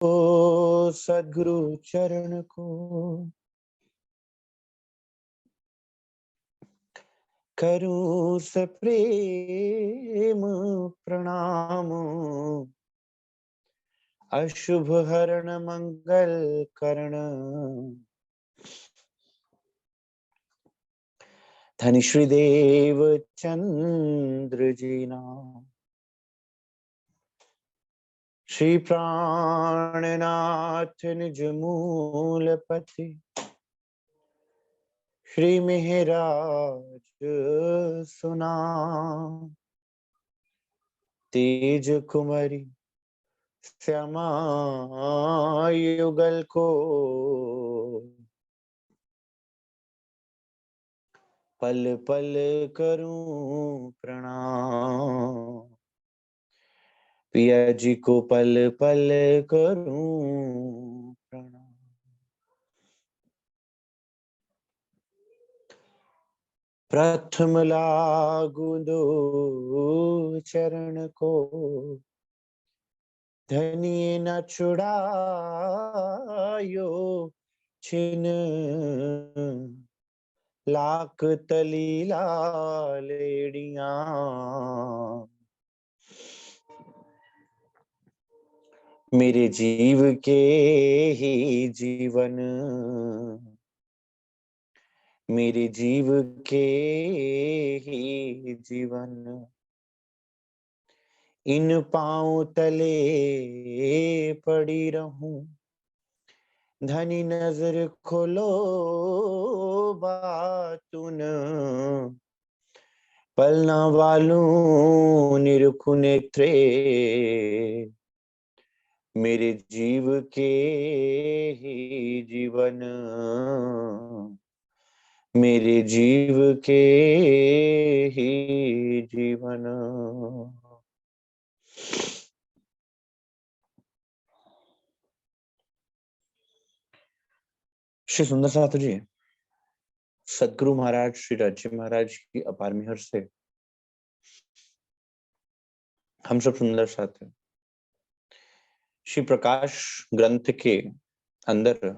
सद्गुरु चरण को करूं सप्रेम प्रणाम। अशुभ हरण मंगल करण धन श्री देव चंद्र जी नाम। श्री प्राणनाथ निज मूल पति श्री मेहराज सुना। तेज कुमरी श्यामा युगल को पल पल करूं प्रणाम। पिया जी को पल पल करूं प्रणाम। प्रथम लागू दो चरण को धनिये न छुड़ायो छिन। लाख तली लालेड़ियां मेरे जीव के ही जीवन, मेरे जीव के ही जीवन। इन पांव तले पड़ी रहूं धनी नजर खोलो बातुन। पलना वालू निरखु नेत्रे मेरे जीव के ही जीवन, मेरे जीव के ही जीवन। श्री सुंदर साथ जी, सदगुरु महाराज श्री राज्य महाराज की अपार मेहर से हम सब सुंदर साथ हैं। श्री प्रकाश ग्रंथ के अंदर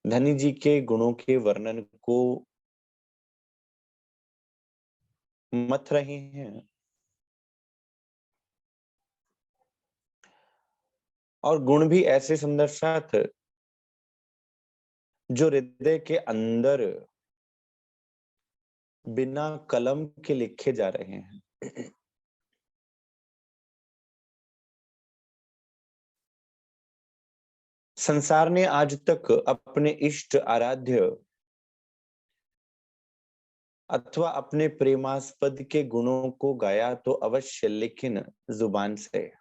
धनी जी के गुणों के वर्णन को मत रहे हैं और गुण भी ऐसे सुंदर साथ जो हृदय के अंदर बिना कलम के लिखे जा रहे हैं। संसार ने आज तक अपने इष्ट आराध्य अथवा अपने प्रेमास्पद के गुणों को गाया तो अवश्य, लेकिन जुबान से।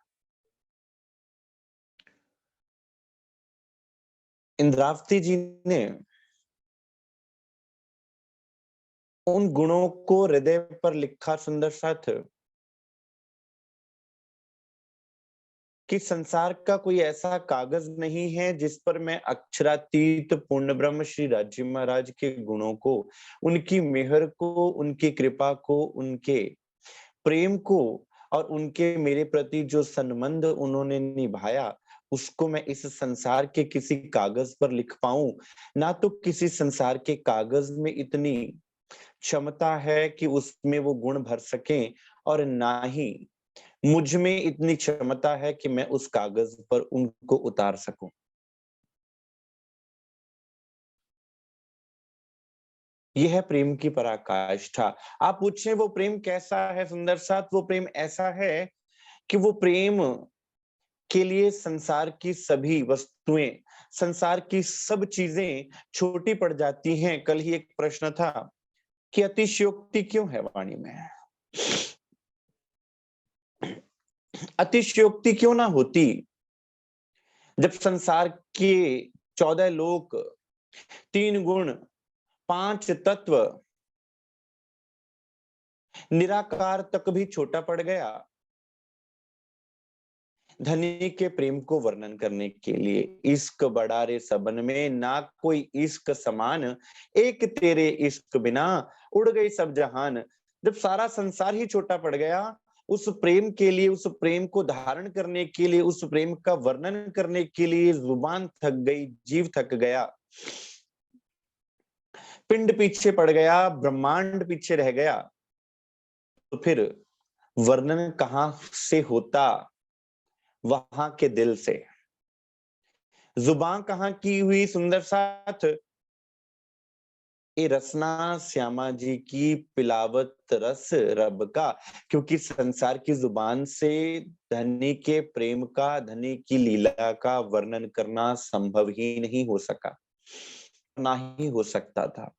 इंद्रावती जी ने उन गुणों को हृदय पर लिखा सुंदर साथ कि संसार का कोई ऐसा कागज नहीं है जिस पर मैं अक्षरातीत पूर्ण ब्रह्म श्री राज्य महाराज के गुणों को, उनकी मेहर को, उनकी कृपा को, उनके प्रेम को और उनके मेरे प्रति जो संबंध उन्होंने निभाया उसको मैं इस संसार के किसी कागज पर लिख पाऊं। ना तो किसी संसार के कागज में इतनी क्षमता है कि उसमें वो गुण भर सकें और ना ही मुझ में इतनी क्षमता है कि मैं उस कागज पर उनको उतार सकूं। यह है प्रेम की पराकाष्ठा। आप पूछें वो प्रेम कैसा है सुंदर साथ? वो प्रेम ऐसा है कि वो प्रेम के लिए संसार की सभी वस्तुएं, संसार की सब चीजें छोटी पड़ जाती हैं। कल ही एक प्रश्न था कि अतिशयोक्ति क्यों है वाणी में? अतिशयोक्ति क्यों ना होती जब संसार के 14 लोक, 3 गुण, 5 तत्व, निराकार तक भी छोटा पड़ गया धनी के प्रेम को वर्णन करने के लिए। इश्क बड़ा रे सबन में, ना कोई इश्क समान, एक तेरे इश्क बिना उड़ गई सब जहान। जब सारा संसार ही छोटा पड़ गया उस प्रेम के लिए, उस प्रेम को धारण करने के लिए, उस प्रेम का वर्णन करने के लिए जुबान थक गई, जीव थक गया, पिंड पीछे पड़ गया, ब्रह्मांड पीछे रह गया, तो फिर वर्णन कहां से होता? वहां के दिल से। जुबान कहां की हुई सुंदर साथ? ये रसना श्यामा जी की पिलावत रस रब का। क्योंकि संसार की जुबान से धनी के प्रेम का, धनी की लीला का वर्णन करना संभव ही नहीं हो सका, ना ही हो सकता था।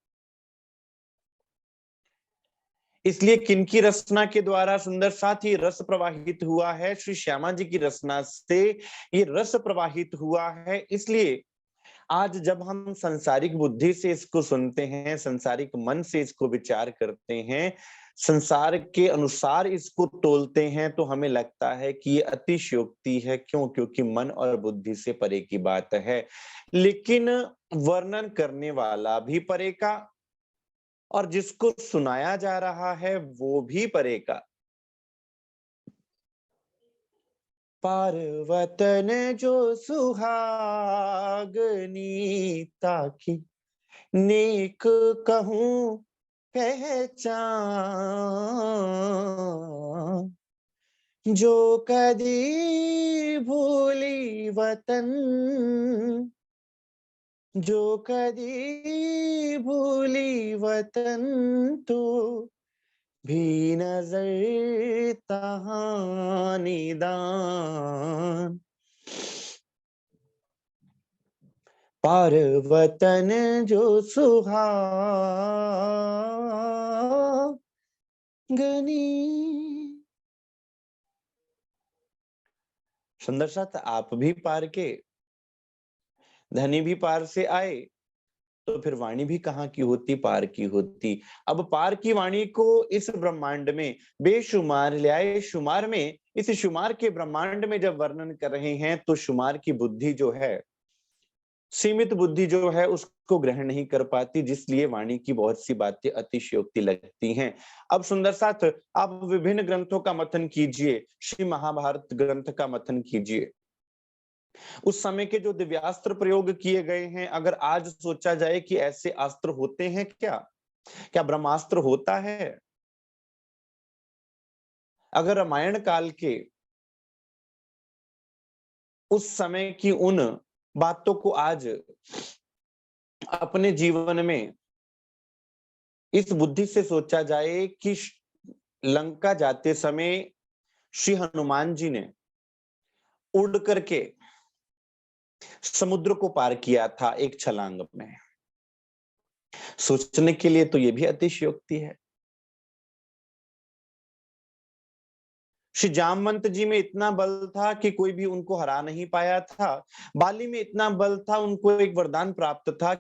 इसलिए किनकी रचना के द्वारा सुंदर साथ ये रस प्रवाहित हुआ है? श्री श्यामा जी की रचना से ये रस प्रवाहित हुआ है। इसलिए आज जब हम संसारिक बुद्धि से इसको सुनते हैं, संसारिक मन से इसको विचार करते हैं, संसार के अनुसार इसको तोलते हैं, तो हमें लगता है कि ये अतिशयोक्ति है। क्यों? क्योंकि मन और बुद्धि से परे की बात है। लेकिन वर्णन करने वाला भी परे का, और जिसको सुनाया जा रहा है वो भी परे का। पारवतन जो सुहागनी ताकी, नेक कहूँ पहचान, जो कदी भूली वतन, जो कदी भूली वतन, तो भी नजर तहाँ निदान। पारवतन जो सुहागनी। सुंदर साथ आप भी पार के, धनी भी पार से आए, तो फिर वाणी भी कहाँ की होती? पार की होती। अब पार की वाणी को इस ब्रह्मांड में बेशुमार ले आए शुमार में। इस शुमार के ब्रह्मांड में जब वर्णन कर रहे हैं, तो शुमार की बुद्धि जो है, सीमित बुद्धि जो है, उसको ग्रहण नहीं कर पाती, जिसलिए वाणी की बहुत सी बातें अतिशयोक्ति लगती हैं। अब सुंदर साथ आप विभिन्न ग्रंथों का मंथन कीजिए, श्री महाभारत ग्रंथ का मंथन कीजिए। उस समय के जो दिव्यास्त्र प्रयोग किए गए हैं, अगर आज सोचा जाए कि ऐसे अस्त्र होते हैं क्या? क्या ब्रह्मास्त्र होता है? अगर रामायण काल के उस समय की उन बातों को आज अपने जीवन में इस बुद्धि से सोचा जाए कि लंका जाते समय श्री हनुमान जी ने उड़ करके समुद्र को पार किया था एक छलांग में, सोचने के लिए तो यह भी अतिशयोक्ति है। श्री जामवंत जी में इतना बल था कि कोई भी उनको हरा नहीं पाया था। बाली में इतना बल था, उनको एक वरदान प्राप्त था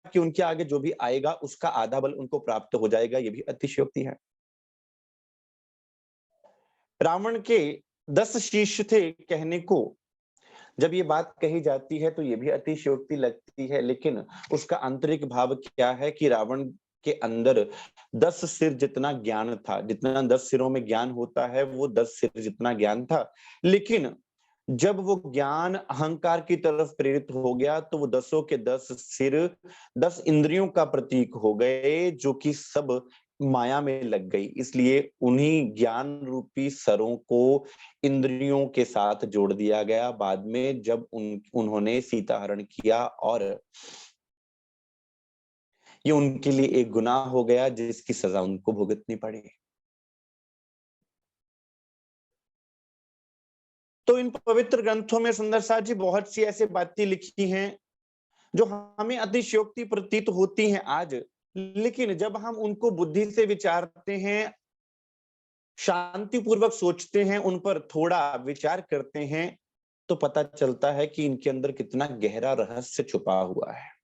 कि उनके आगे जो भी आएगा उसका आधा बल उनको प्राप्त हो जाएगा, ये भी अतिशयोक्ति है। रावण के 10 शिष्य थे कहने को, जब ये बात कही जाती है तो ये भी अतिशयोक्ति लगती है। लेकिन उसका आंतरिक भाव क्या है कि रावण के अंदर 10 सिर जितना ज्ञान था, जितना 10 सिरों में ज्ञान होता है, वो 10 सिर जितना ज्ञान था। लेकिन जब वो ज्ञान अहंकार की तरफ प्रेरित हो गया, तो वो 10 के 10 सिर 10 इंद्रियों का प्रतीक हो गए, जो कि सब माया में लग गई। इसलिए उन्हीं ज्ञान रूपी सरों को इंद्रियों के साथ जोड़ दिया गया बाद में, जब उन्होंने सीता हरण किया, और ये उनके लिए एक गुनाह हो गया जिसकी सजा उनको भुगतनी पड़ी। तो इन पवित्र ग्रंथों में सुंदर साथ जी बहुत सी ऐसी बातें लिखी हैं जो हमें अतिशयोक्ति प्रतीत होती हैं आज। लेकिन जब हम उनको बुद्धि से विचारते हैं, शांतिपूर्वक सोचते हैं, उन पर थोड़ा विचार करते हैं, तो पता चलता है कि इनके अंदर कितना गहरा रहस्य छुपा हुआ है।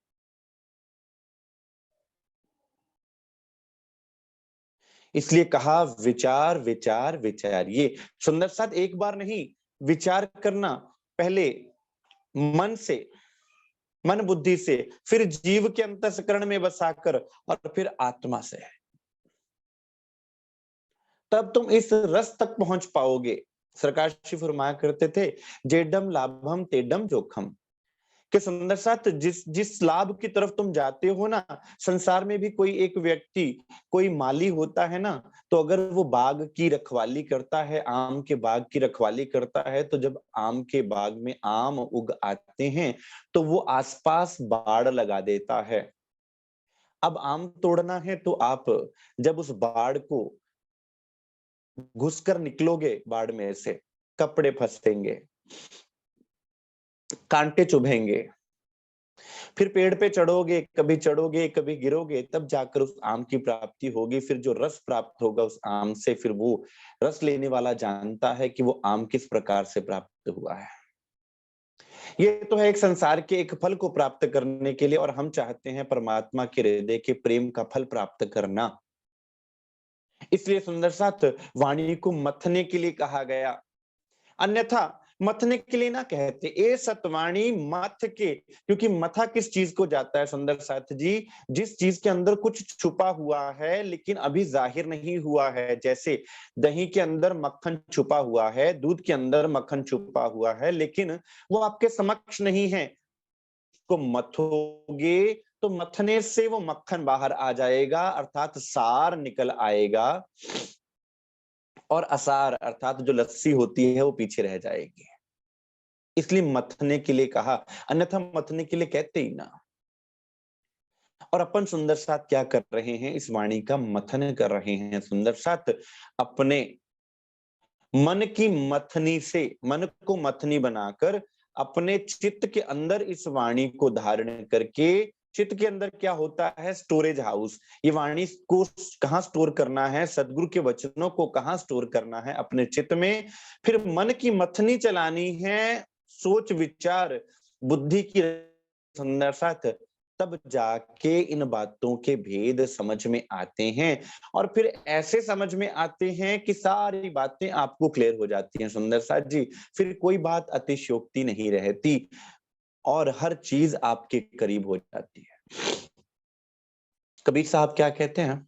इसलिए कहा विचार विचार विचारिए। सुंदर साथ एक बार नहीं, विचार करना पहले मन से, मन बुद्धि से, फिर जीव के अंतःकरण में बसाकर, और फिर आत्मा से। तब तुम इस रस तक पहुंच पाओगे। सरकार श्री फरमाया करते थे, जेडम लाभम तेडम जोखम, कि सुंदर साथ जिस जिस लाभ की तरफ तुम जाते हो ना, संसार में भी कोई एक व्यक्ति, कोई माली होता है ना, तो अगर वो बाग की रखवाली करता है, आम के बाग की रखवाली करता है, तो जब आम के बाग में आम उग आते हैं तो वो आसपास बाड़ लगा देता है। अब आम तोड़ना है तो आप जब उस बाड़ को घुसकर निकलोगे बाड़ में से, कपड़े फंसेंगे, कांटे चुभेंगे, फिर पेड़ पे चढ़ोगे कभी गिरोगे, तब जाकर उस आम की प्राप्ति होगी। फिर जो रस प्राप्त होगा उस आम से, फिर वो रस लेने वाला जानता है कि वो आम किस प्रकार से प्राप्त हुआ है। ये तो है एक संसार के एक फल को प्राप्त करने के लिए, और हम चाहते हैं परमात्मा के हृदय के प्रेम का फल प्राप्त करना। इसलिए सुंदर साथ वाणी को मथने के लिए कहा गया, अन्यथा मथने के लिए ना कहते। ए सतवाणी मथ के, क्योंकि मथा किस चीज को जाता है सुंदर साथ जी, जिस चीज के अंदर कुछ छुपा हुआ है लेकिन अभी जाहिर नहीं हुआ है। जैसे दही के अंदर मक्खन छुपा हुआ है, दूध के अंदर मक्खन छुपा हुआ है, लेकिन वो आपके समक्ष नहीं है। को मथोगे तो मथने से वो मक्खन बाहर आ जाएगा, अर्थात सार निकल आएगा, और असार अर्थात जो लस्सी होती है वो पीछे रह जाएगी। इसलिए मथने के लिए कहा, अन्यथा मथने के लिए कहते ही ना। और अपन सुंदर साथ क्या कर रहे हैं, इस वाणी का मथन कर रहे हैं सुंदर साथ, अपने मन की मथनी से, मन को मथनी बनाकर अपने चित्त के अंदर इस वाणी को धारण करके, चित्त के अंदर क्या होता है, स्टोरेज हाउस। ये वाणी को कहाँ स्टोर करना है, सदगुरु के वचनों को कहाँ स्टोर करना है, अपने चित्त में। फिर मन की मथनी चलानी है, सोच विचार बुद्धि की, सुंदर साथ, तब जाके इन बातों के भेद समझ में आते हैं। और फिर ऐसे समझ में आते हैं कि सारी बातें आपको क्लियर हो जाती हैं सुंदर साथ जी। फिर कोई बात अतिशयोक्ति नहीं रहती और हर चीज आपके करीब हो जाती है। कबीर साहब क्या कहते हैं,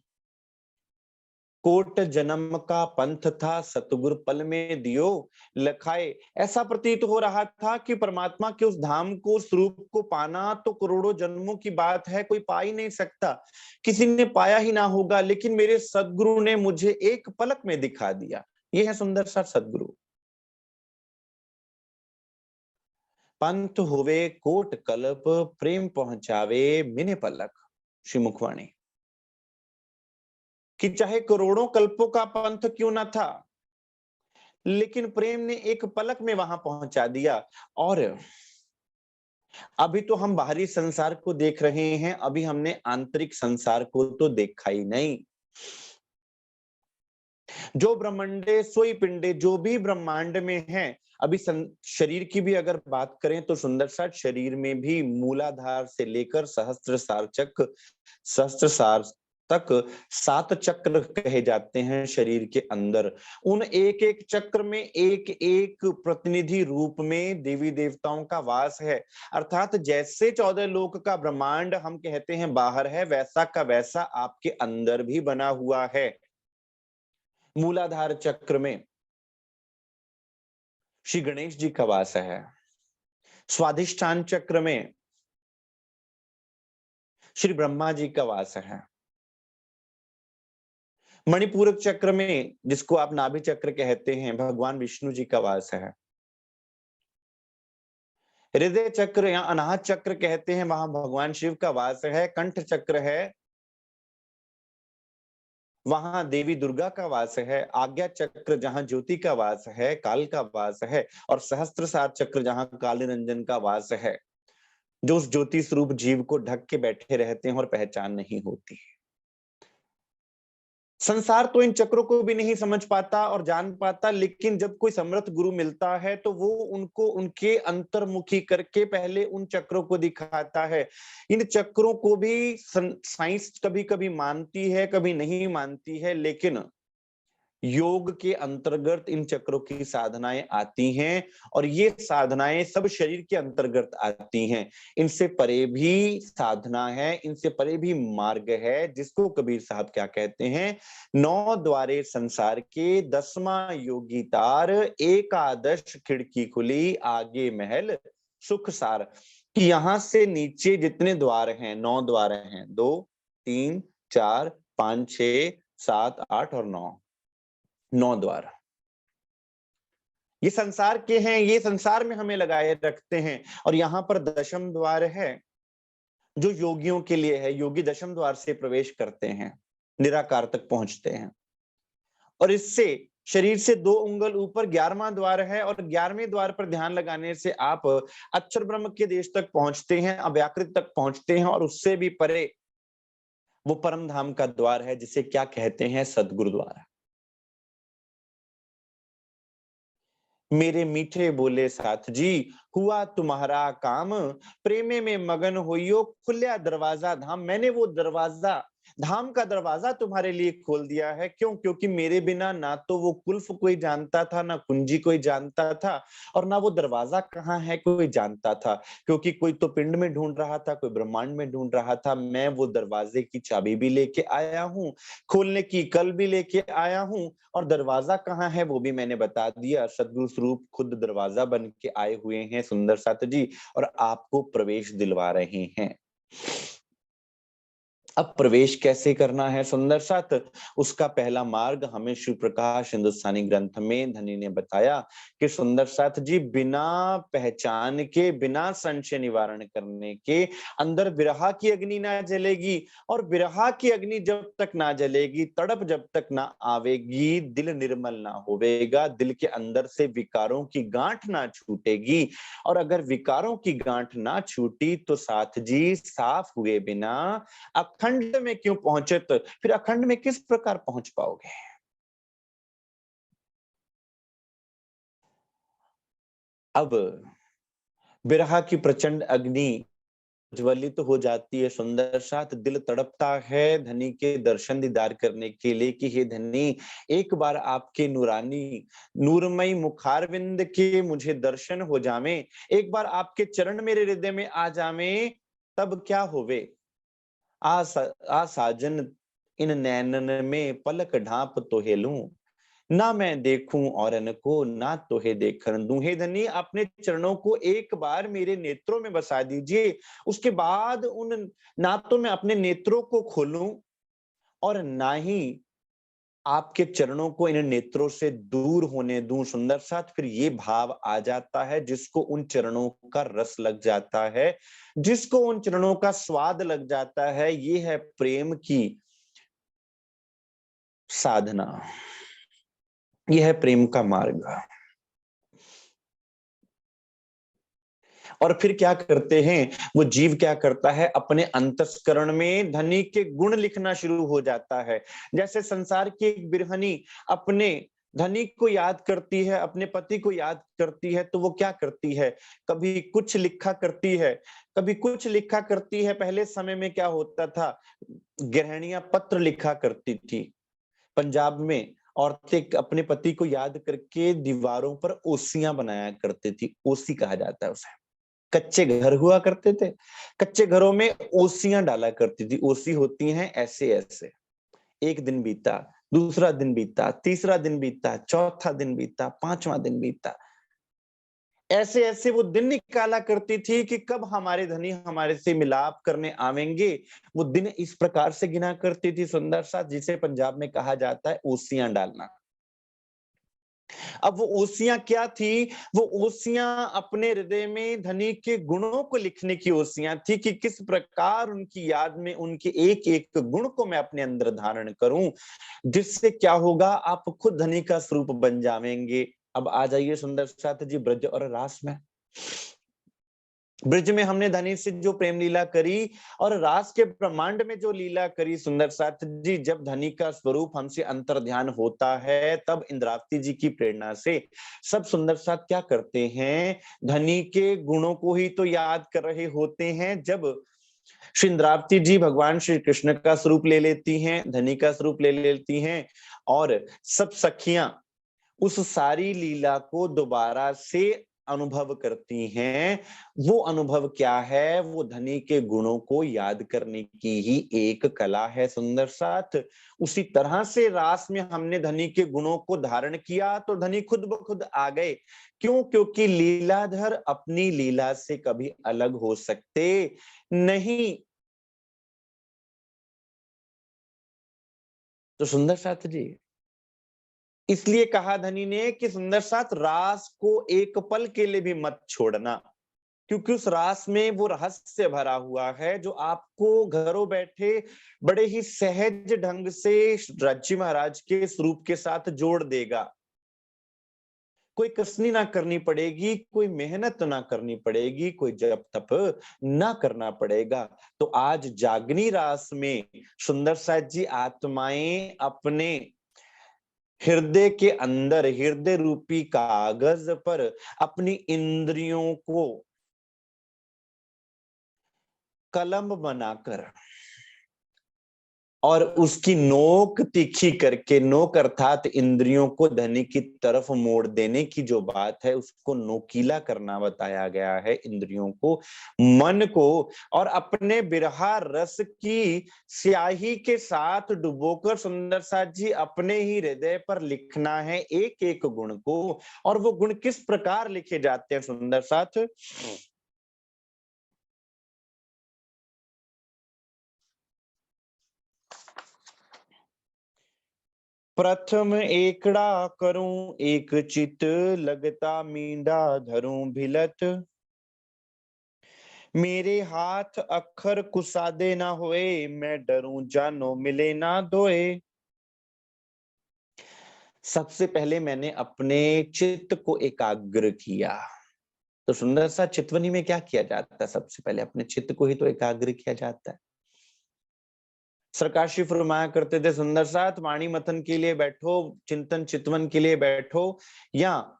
कोट जन्म का पंथ था सतगुर पल में दियो लखाए। ऐसा प्रतीत हो रहा था कि परमात्मा के उस धाम को, उस रूप को पाना तो करोड़ों जन्मों की बात है, कोई पा ही नहीं सकता, किसी ने पाया ही ना होगा, लेकिन मेरे सदगुरु ने मुझे एक पलक में दिखा दिया। ये है सुंदर सा सदगुरु। पंथ होवे कोट कल्प प्रेम पहुंचावे मिने पलक, श्री मुखवाणी, कि चाहे करोड़ों कल्पों का पंथ क्यों ना था, लेकिन प्रेम ने एक पलक में वहां पहुंचा दिया। और अभी तो हम बाहरी संसार को देख रहे हैं, अभी हमने आंतरिक संसार को तो देखा ही नहीं। जो ब्रह्मांडे सोई पिंडे, जो भी ब्रह्मांड में है, अभी शरीर की भी अगर बात करें तो सुंदर सा शरीर में भी मूलाधार से लेकर सहस्त्र सार तक 7 चक्र कहे जाते हैं शरीर के अंदर। उन एक एक चक्र में एक एक प्रतिनिधि रूप में देवी देवताओं का वास है। अर्थात जैसे 14 लोक का ब्रह्मांड हम कहते हैं बाहर है, वैसा का वैसा आपके अंदर भी बना हुआ है। मूलाधार चक्र में श्री गणेश जी का वास है, स्वाधिष्ठान चक्र में श्री ब्रह्मा जी का वास है, मणिपूरक चक्र में, जिसको आप नाभि चक्र कहते हैं, भगवान विष्णु जी का वास है। हृदय चक्र या अनाहत चक्र कहते हैं, वहां भगवान शिव का वास है। कंठ चक्र है, वहां देवी दुर्गा का वास है। आज्ञा चक्र जहां ज्योति का वास है, काल का वास है। और सहस्त्र सार चक्र जहां काल निरंजन का वास है, जो उस ज्योति स्वरूप जीव को ढक के बैठे रहते हैं और पहचान नहीं होती। संसार तो इन चक्रों को भी नहीं समझ पाता और जान पाता, लेकिन जब कोई समर्थ गुरु मिलता है तो वो उनको उनके अंतर्मुखी करके पहले उन चक्रों को दिखाता है। इन चक्रों को भी साइंस कभी कभी मानती है, कभी नहीं मानती है, लेकिन योग के अंतर्गत इन चक्रों की साधनाएं आती हैं और ये साधनाएं सब शरीर के अंतर्गत आती हैं। इनसे परे भी साधना है, इनसे परे भी मार्ग है, जिसको कबीर साहब क्या कहते हैं, नौ द्वारे संसार के 10वां योगी तार, एकादश खिड़की खुली आगे महल सुख सार। कि यहां से नीचे जितने द्वार हैं, 9 द्वार हैं, 2 3 4 5 6 7 8 और 9, 9 द्वार ये संसार के हैं, ये संसार में हमें लगाए रखते हैं। और यहाँ पर दशम द्वार है जो योगियों के लिए है। योगी दशम द्वार से प्रवेश करते हैं, निराकार तक पहुंचते हैं। और इससे शरीर से 2 उंगल ऊपर 11वां द्वार है और 11वें द्वार पर ध्यान लगाने से आप अक्षर ब्रह्म के देश तक पहुंचते हैं, अव्याकृत तक पहुंचते हैं। और उससे भी परे वो परम धाम का द्वार है, जिसे क्या कहते हैं, सदगुरु द्वार। मेरे मीठे बोले साथ जी, हुआ तुम्हारा काम, प्रेमे में मगन होइयो, खुल्या दरवाजा धाम। मैंने वो दरवाजा, धाम का दरवाजा तुम्हारे लिए खोल दिया है। क्यों? क्योंकि मेरे बिना ना तो वो कुल्फ कोई जानता था, ना कुंजी कोई जानता था, और ना वो दरवाजा कहाँ है कोई जानता था। क्योंकि कोई तो पिंड में ढूंढ रहा था, कोई ब्रह्मांड में ढूंढ रहा था। मैं वो दरवाजे की चाबी भी लेके आया हूँ, खोलने की कल भी लेके आया हूँ, और दरवाजा कहाँ है वो भी मैंने बता दिया। सदगुरु स्वरूप खुद दरवाजा बन के आए हुए हैं सुंदर साथ जी, और आपको प्रवेश दिलवा रहे हैं। अब प्रवेश कैसे करना है सुंदर साथ, उसका पहला मार्ग हमें शिव प्रकाश हिंदुस्तानी ग्रंथ में धनी ने बताया कि सुंदर साथ जी, बिना पहचान के, बिना संशय निवारण करने के अंदर विरहा की अग्नि ना जलेगी। और विरहा की अग्नि जब तक ना जलेगी, तड़प जब तक ना आवेगी, दिल निर्मल ना होवेगा, दिल के अंदर से विकारों की गांठ ना छूटेगी। और अगर विकारों की गांठ ना छूटी तो साथ जी, साफ हुए बिना अखंड में क्यों पहुंचे, तो फिर अखंड में किस प्रकार पहुंच पाओगे। अब विरह की प्रचंड अग्नि ज्वलित तो हो जाती है सुंदर साथ, दिल तड़पता है धनी के दर्शन दीदार करने के लिए कि हे धनी, एक बार आपके नूरानी नूरमयी मुखारविंद के मुझे दर्शन हो जावे, एक बार आपके चरण मेरे हृदय में आ जावे, तब क्या होवे। आ साजन इन नैनन में पलक ढांप तोहे लूं, ना मैं देखूं औरन को, ना तोहे देखन दूं। हे धनी, अपने चरणों को एक बार मेरे नेत्रों में बसा दीजिए, उसके बाद उन, ना तो मैं अपने नेत्रों को खोलूं और ना ही आपके चरणों को इन नेत्रों से दूर होने दूं। सुंदर साथ, फिर ये भाव आ जाता है, जिसको उन चरणों का रस लग जाता है, जिसको उन चरणों का स्वाद लग जाता है, ये है प्रेम की साधना, यह है प्रेम का मार्ग। और फिर क्या करते हैं वो जीव, क्या करता है, अपने अंतस्करण में धनी के गुण लिखना शुरू हो जाता है। जैसे संसार की एक बिरहनी अपने धनी को याद करती है, अपने पति को याद करती है, तो वो क्या करती है, कभी कुछ लिखा करती है, कभी कुछ लिखा करती है। पहले समय में क्या होता था, गृहिणियां पत्र लिखा करती थी। पंजाब में औरतें अपने पति को याद करके दीवारों पर ओसियां बनाया करती थी। ओसी कहा जाता है उसे। कच्चे घर हुआ करते थे, कच्चे घरों में ओसियां डाला करती थी। ओसी होती हैं ऐसे ऐसे। एक दिन बीता, दूसरा दिन बीता, तीसरा दिन बीता, चौथा दिन बीता, पांचवां दिन बीता, ऐसे ऐसे वो दिन निकाला करती थी कि कब हमारे धनी हमारे से मिलाप करने आवेंगे। वो दिन इस प्रकार से गिना करती थी सुंदर सा, जिसे पंजाब में कहा जाता है ओसियां डालना। अब वो ओसियां क्या थी, वो ओसियां अपने हृदय में धनी के गुणों को लिखने की ओसियां थी कि किस प्रकार उनकी याद में उनके एक एक गुण को मैं अपने अंदर धारण करूं, जिससे क्या होगा, आप खुद धनी का स्वरूप बन जाएंगे। अब आ जाइए सुंदर साथ जी ब्रज और रास में। ब्रज में हमने धनी से जो प्रेम लीला करी और रास के ब्रह्मांड में जो लीला करी सुंदर साथ जी, जब धनी का स्वरूप हमसे अंतर ध्यान होता है, तब इंद्रावती जी की प्रेरणा से सब सुंदर साथ क्या करते हैं, धनी के गुणों को ही तो याद कर रहे होते हैं। जब श्री इंद्रावती जी भगवान श्री कृष्ण का स्वरूप ले लेती हैं, धनी का स्वरूप ले लेती हैं, और सब सखियां उस सारी लीला को दोबारा से अनुभव करती हैं। वो अनुभव क्या है? वो धनी के गुणों को याद करने की ही एक कला है सुंदर साथ। उसी तरह से रास में हमने धनी के गुणों को धारण किया तो धनी खुद ब खुद आ गए। क्यों? क्योंकि लीलाधर अपनी लीला से कभी अलग हो सकते नहीं। तो सुंदर साथ जी, इसलिए कहा धनी ने कि सुंदर साथ रास को एक पल के लिए भी मत छोड़ना, क्योंकि उस रास में वो रहस्य भरा हुआ है जो आपको घरों बैठे बड़े ही सहज ढंग से राज्य महाराज के स्वरूप के साथ जोड़ देगा। कोई कसनी ना करनी पड़ेगी, कोई मेहनत ना करनी पड़ेगी, कोई जप तप ना करना पड़ेगा। तो आज जागनी रास में सुंदर साथ जी आत्माएं अपने हृदय के अंदर, हृदय रूपी कागज पर अपनी इंद्रियों को कलम बनाकर और उसकी नोक तीखी करके, नोक अर्थात इंद्रियों को धनी की तरफ मोड़ देने की जो बात है, उसको नोकीला करना बताया गया है। इंद्रियों को, मन को, और अपने बिरहा रस की स्याही के साथ डुबोकर सुंदर साथ जी अपने ही हृदय पर लिखना है एक एक गुण को। और वो गुण किस प्रकार लिखे जाते हैं सुंदर साथ? प्रथम एकड़ा करूं एक चित, लगता मींडा धरूं भिलत। मेरे हाथ अक्षर कुसादे ना होए, मैं डरूं जानो मिले ना दोए। सबसे पहले मैंने अपने चित्त को एकाग्र किया। तो सुंदर सा चितवनी में क्या किया जाता है? सबसे पहले अपने चित्त को ही तो एकाग्र किया जाता है। सरकार श्री फरमाया करते थे सुंदर साथ, वाणी मथन के लिए बैठो, चिंतन चितवन के लिए बैठो, या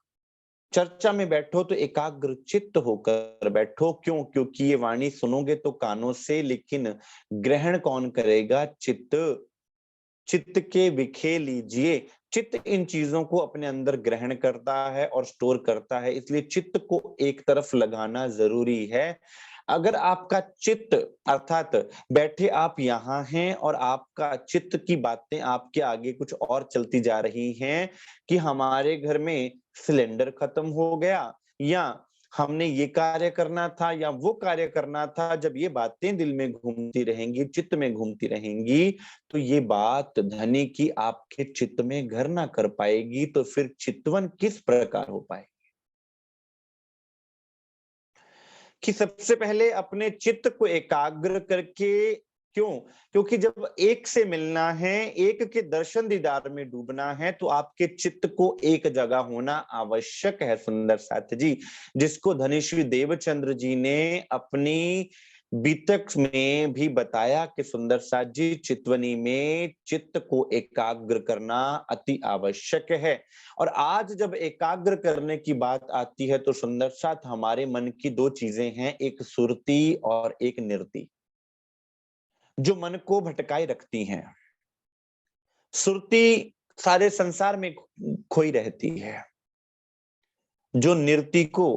चर्चा में बैठो तो एकाग्र चित्त होकर बैठो। क्यों? क्योंकि ये वाणी सुनोगे तो कानों से, लेकिन ग्रहण कौन करेगा? चित्त। चित्त के विखे लीजिए। चित्त इन चीजों को अपने अंदर ग्रहण करता है और स्टोर करता है, इसलिए चित्त को एक तरफ लगाना जरूरी है। अगर आपका चित्त, अर्थात बैठे आप यहाँ हैं और आपका चित्त की बातें आपके आगे कुछ और चलती जा रही हैं कि हमारे घर में सिलेंडर खत्म हो गया, या हमने ये कार्य करना था, या वो कार्य करना था, जब ये बातें दिल में घूमती रहेंगी, चित्त में घूमती रहेंगी, तो ये बात धनी की आपके चित्त में घर ना कर पाएगी। तो फिर चितवन किस प्रकार हो पाए? कि सबसे पहले अपने चित्त को एकाग्र करके। क्यों? क्योंकि जब एक से मिलना है, एक के दर्शन दीदार में डूबना है, तो आपके चित्त को एक जगह होना आवश्यक है सुंदर साथ जी। जिसको धनीश्री देवचंद्र जी ने अपनी बीतक में भी बताया कि सुंदर साथ जी, चितवनी में चित्त को एकाग्र करना अति आवश्यक है। और आज जब एकाग्र करने की बात आती है तो सुंदर साथ हमारे मन की दो चीजें हैं, एक सुरती और एक निरति, जो मन को भटकाए रखती हैं। सुरती सारे संसार में खोई रहती है, जो निरति को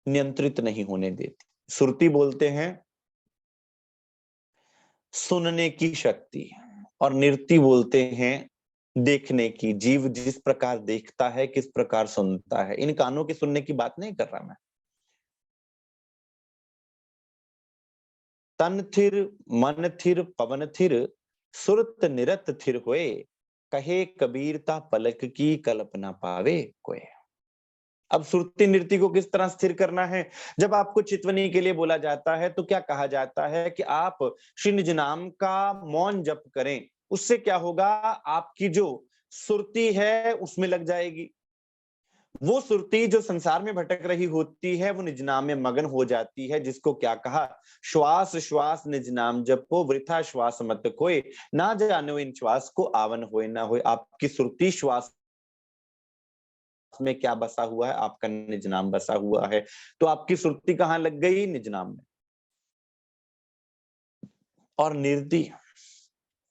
नियंत्रित नहीं होने देती। सुरती बोलते हैं सुनने की शक्ति, और निरति बोलते हैं देखने की। जीव जिस प्रकार देखता है, किस प्रकार सुनता है। इन कानों के सुनने की बात नहीं कर रहा मैं। तन थिर, मन थिर, पवन थिर, सुरत निरत थिर होए, कहे कबीरता पलक की कल्पना पावे कोय। अब सुरती नृत्य को किस तरह स्थिर करना है? जब आपको चितवनी के लिए बोला जाता है तो क्या कहा जाता है कि आप श्री निज नाम का मौन जप करें। उससे क्या होगा? आपकी जो सुरती है उसमें लग जाएगी। वो सुरती जो संसार में भटक रही होती है वो निज नाम में मगन हो जाती है। जिसको क्या कहा? श्वास श्वास निज नाम जपो, वृथा श्वास मत खोए, ना जानो इन श्वास को आवन होए ना होए। आपकी सुरती श्वास में क्या बसा हुआ है? आपका निज नाम बसा हुआ है। तो आपकी सुरती कहाँ लग गई? निज नाम में। और नृत्य,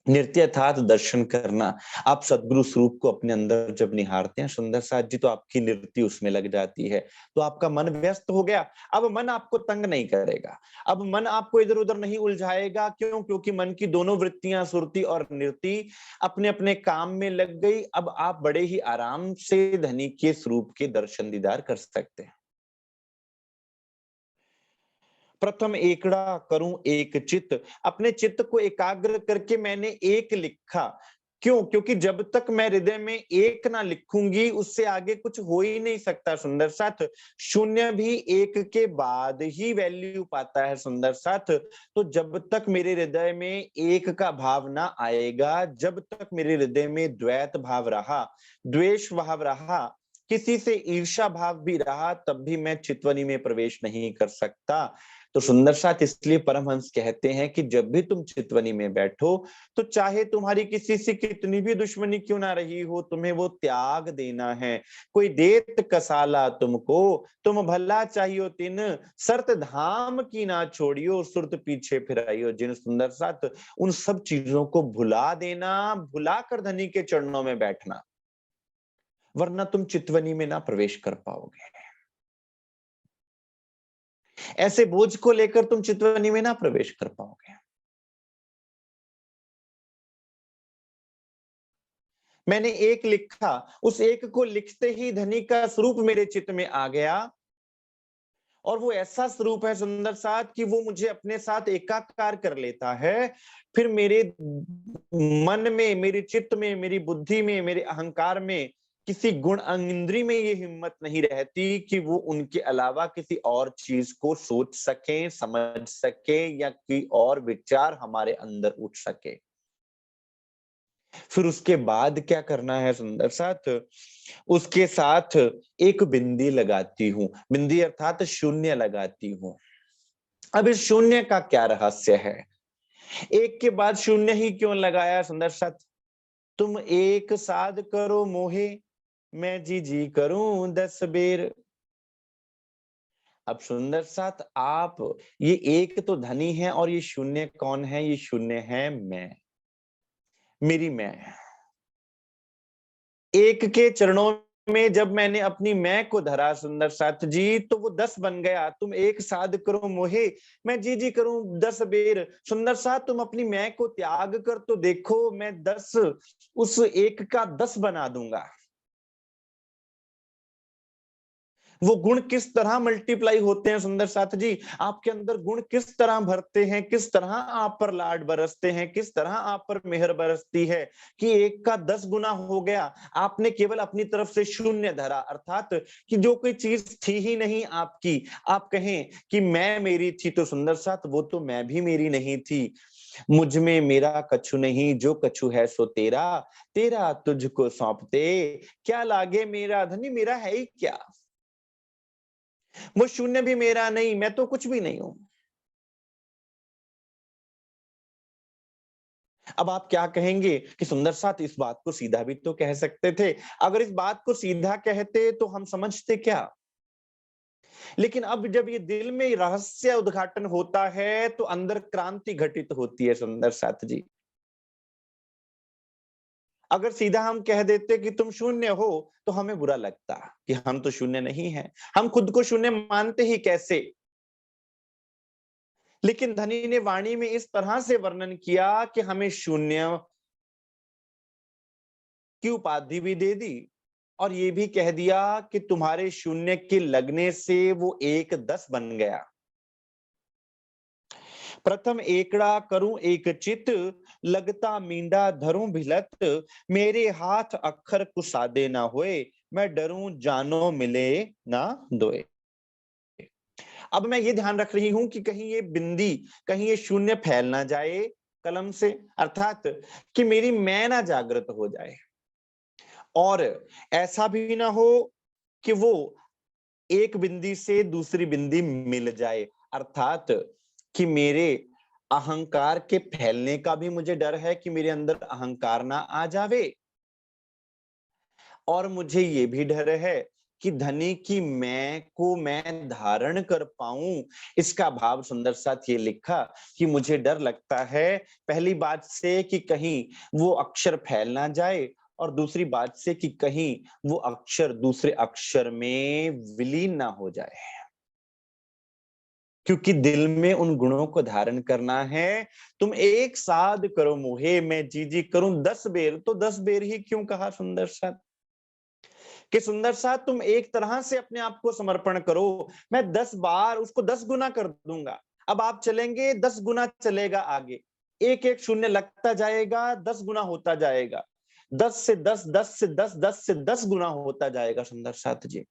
नृत्य अर्थात दर्शन करना। आप सद्गुरु स्वरूप को अपने अंदर जब निहारते हैं सुंदर साथ जी, तो आपकी नृत्य उसमें लग जाती है, तो आपका मन व्यस्त हो गया। अब मन आपको तंग नहीं करेगा, अब मन आपको इधर उधर नहीं उलझाएगा। क्यों? क्योंकि मन की दोनों वृत्तियां सुरति और नृत्य अपने अपने काम में लग गई। अब आप बड़े ही आराम से धनी के स्वरूप के दर्शन दीदार कर सकते हैं। प्रथम एकड़ा करूं एक चित्त, अपने चित्त को एकाग्र करके मैंने एक लिखा। क्यों? क्योंकि जब तक मैं हृदय में एक ना लिखूंगी, उससे आगे कुछ हो ही नहीं सकता सुंदर साथ। शून्य भी एक के बाद ही वैल्यू पाता है सुंदर साथ। तो जब तक मेरे हृदय में एक का भाव ना आएगा, जब तक मेरे हृदय में द्वैत भाव रहा, द्वेष भाव रहा, किसी से ईर्षा भाव भी रहा, तब भी मैं चितवनी में प्रवेश नहीं कर सकता। तो सुंदर साथ इसलिए परमहंस कहते हैं कि जब भी तुम चितवनी में बैठो, तो चाहे तुम्हारी किसी से कितनी भी दुश्मनी क्यों ना रही हो, तुम्हें वो त्याग देना है। कोई देत कसाला तुमको, तुम भला चाहियो तिन, शर्त धाम की ना छोड़ियो, सुरत पीछे फिराइयो जिन। सुंदर साथ उन सब चीजों को भुला देना, भुला कर धनी के चरणों में बैठना, वरना तुम चितवनी में ना प्रवेश कर पाओगे। ऐसे बोझ को लेकर तुम चितवनी में ना प्रवेश कर पाओगे। मैंने एक लिखा, उस एक को लिखते ही धनी का स्वरूप मेरे चित्त में आ गया, और वो ऐसा स्वरूप है सुंदर साथ कि वो मुझे अपने साथ एकाकार कर लेता है। फिर मेरे मन में, मेरे चित्त में, मेरी बुद्धि में, मेरे अहंकार में, किसी गुण इंद्री में ये हिम्मत नहीं रहती कि वो उनके अलावा किसी और चीज को सोच सके, समझ सके, या कोई और विचार हमारे अंदर उठ सके। फिर उसके बाद क्या करना है सुंदर साथ? उसके साथ एक बिंदी लगाती हूं, बिंदी अर्थात शून्य लगाती हूं। अब इस शून्य का क्या रहस्य है? एक के बाद शून्य ही क्यों लगाया सुंदर साथ? तुम एक साध करो मोहे, मैं जी जी करूं 10 बेर। अब सुंदर साथ आप, ये एक तो धनी है, और ये शून्य कौन है? ये शून्य है मैं, मेरी मैं। एक के चरणों में जब मैंने अपनी मैं को धरा सुंदर साथ जी, तो वो 10 बन गया। तुम एक साध करो मोहे, मैं जी जी करूं 10 बेर। सुंदर साथ तुम अपनी मैं को त्याग कर तो देखो, मैं 10 उस एक का 10 बना दूंगा। वो गुण किस तरह मल्टीप्लाई होते हैं सुंदर साथ जी, आपके अंदर गुण किस तरह भरते हैं, किस तरह आप पर लाड बरसते हैं, किस तरह आप पर मेहर बरसती है, कि एक का 10 गुना हो गया। आपने केवल अपनी तरफ से शून्य धरा, अर्थात कि जो कोई चीज थी ही नहीं आपकी। आप कहें कि मैं मेरी थी, तो सुंदर साथ वो तो मैं भी मेरी नहीं थी। मुझ में मेरा कछु नहीं, जो कछु है सो तेरा, तेरा तुझको सौंपते, क्या लागे मेरा धनी, मेरा है ही क्या? वो शून्य भी मेरा नहीं, मैं तो कुछ भी नहीं हूं। अब आप क्या कहेंगे कि सुंदर साथ इस बात को सीधा भी तो कह सकते थे। अगर इस बात को सीधा कहते तो हम समझते क्या? लेकिन अब जब ये दिल में रहस्य उद्घाटन होता है, तो अंदर क्रांति घटित होती है सुंदर साथ जी। अगर सीधा हम कह देते कि तुम शून्य हो, तो हमें बुरा लगता कि हम तो शून्य नहीं हैं। हम खुद को शून्य मानते ही कैसे? लेकिन धनी ने वाणी में इस तरह से वर्णन किया कि हमें शून्य की उपाधि भी दे दी, और ये भी कह दिया कि तुम्हारे शून्य के लगने से वो एक 10 बन गया। प्रथम एकड़ा करूं एक चित, लगता मींडा धरूं भिलत, मेरे हाथ अक्षर कुसादे ना होए, मैं डरूं जानो मिले ना दोए। अब मैं ये ध्यान रख रही हूं कि कहीं ये बिंदी, कहीं ये शून्य फैल ना जाए कलम से, अर्थात कि मेरी मैं ना जागृत हो जाए, और ऐसा भी ना हो कि वो एक बिंदी से दूसरी बिंदी मिल जाए, अर्थात कि मेरे अहंकार के फैलने का भी मुझे डर है कि मेरे अंदर अहंकार ना आ जावे, और मुझे ये भी डर है कि धनी की मैं को मैं धारण कर पाऊं, इसका भाव सुंदर साथ ये लिखा कि मुझे डर लगता है पहली बात से कि कहीं वो अक्षर फैल ना जाए, और दूसरी बात से कि कहीं वो अक्षर दूसरे अक्षर में विलीन ना हो जाए। क्योंकि दिल में उन गुणों को धारण करना है। तुम एक साध करो मोहे, मैं जी जी करूं 10 बेर, तो 10 बेर ही क्यों कहा सुंदर साथ, कि सुंदर साथ तुम एक तरह से अपने आप को समर्पण करो, मैं 10 बार उसको 10 गुना कर दूंगा। अब आप चलेंगे 10 गुना चलेगा आगे, एक एक शून्य लगता जाएगा, 10 गुना होता जाएगा, 10 से 10, 10 से 10, 10 से 10 गुना होता जाएगा सुंदर साथ जी।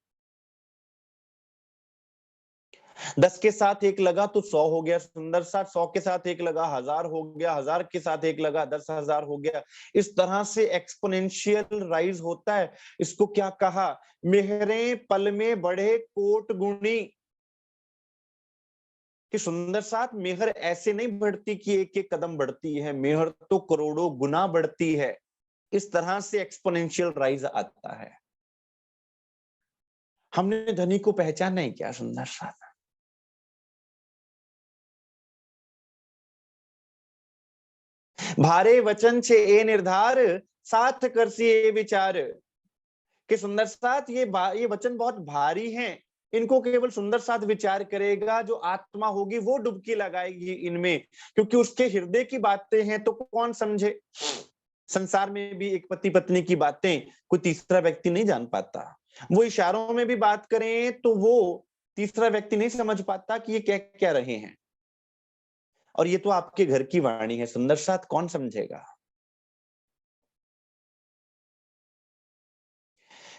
10 के साथ एक लगा तो 100 हो गया सुंदर साथ, 100 के साथ एक लगा 1000 हो गया, 1000 के साथ एक लगा 10,000 हो गया। इस तरह से एक्सपोनेंशियल राइज होता है। इसको क्या कहा, मेहरें पल में बढ़े कोट गुणी, कि सुंदर साथ मेहर ऐसे नहीं बढ़ती कि एक एक कदम बढ़ती है, मेहर तो करोड़ों गुना बढ़ती है। इस तरह से एक्सपोनेंशियल राइज आता है। हमने धनी को पहचाना है क्या सुंदर साथ, भारे वचन छे ए निर्धार, साथ करसी ए विचार, कि सुंदर साथ ये वचन बहुत भारी हैं, इनको केवल सुंदर साथ विचार करेगा, जो आत्मा होगी वो डुबकी लगाएगी इनमें, क्योंकि उसके हृदय की बातें हैं तो कौन समझे। संसार में भी एक पति पत्नी की बातें कोई तीसरा व्यक्ति नहीं जान पाता, वो इशारों में भी बात करें तो वो तीसरा व्यक्ति नहीं समझ पाता कि ये कह क्या रहे हैं। और ये तो आपके घर की वाणी है सुंदर साथ, कौन समझेगा।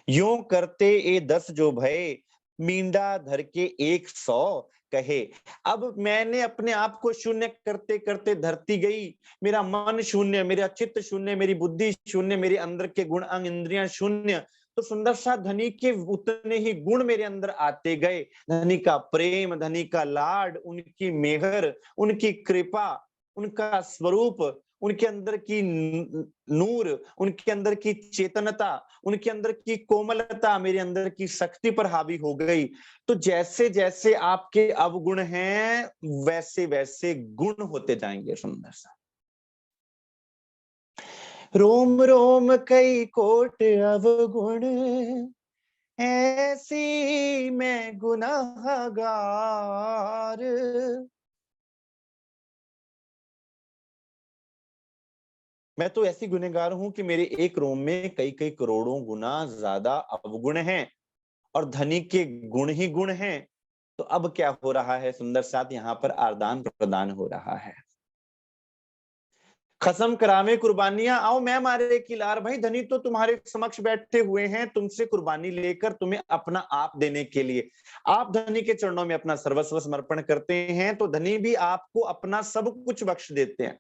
यूं करते ए 10 जो भय, मींडा धर के 100 कहे। अब मैंने अपने आप को शून्य करते करते धरती गई, मेरा मन शून्य, मेरा चित्त शून्य, मेरी बुद्धि शून्य, मेरे अंदर के गुण अंग इंद्रियां शून्य, तो सुंदर सा धनी के उतने ही गुण मेरे अंदर आते गए। धनी का प्रेम, धनी का लाड, उनकी मेहर, उनकी कृपा, उनका स्वरूप, उनके अंदर की नूर, उनके अंदर की चेतनता, उनके अंदर की कोमलता मेरे अंदर की शक्ति पर हावी हो गई। तो जैसे जैसे आपके अवगुण हैं वैसे वैसे गुण होते जाएंगे सुंदर सा। रोम रोम कई कोट अवगुण, ऐसी मैं गुनाहगार। मैं तो ऐसी गुनहगार हूं कि मेरे एक रोम में कई कई करोड़ों गुना ज्यादा अवगुण हैं, और धनी के गुण ही गुण हैं। तो अब क्या हो रहा है सुंदर साथ, यहाँ पर आदान प्रदान हो रहा है। खसम करावे कुर्बानियां, आओ मैं मारे की लार, भाई धनी तो तुम्हारे समक्ष बैठे हुए हैं तुमसे कुर्बानी लेकर, तुम्हें अपना आप देने के लिए। आप धनी के चरणों में अपना सर्वस्व समर्पण करते हैं तो धनी भी आपको अपना सब कुछ बख्श देते हैं।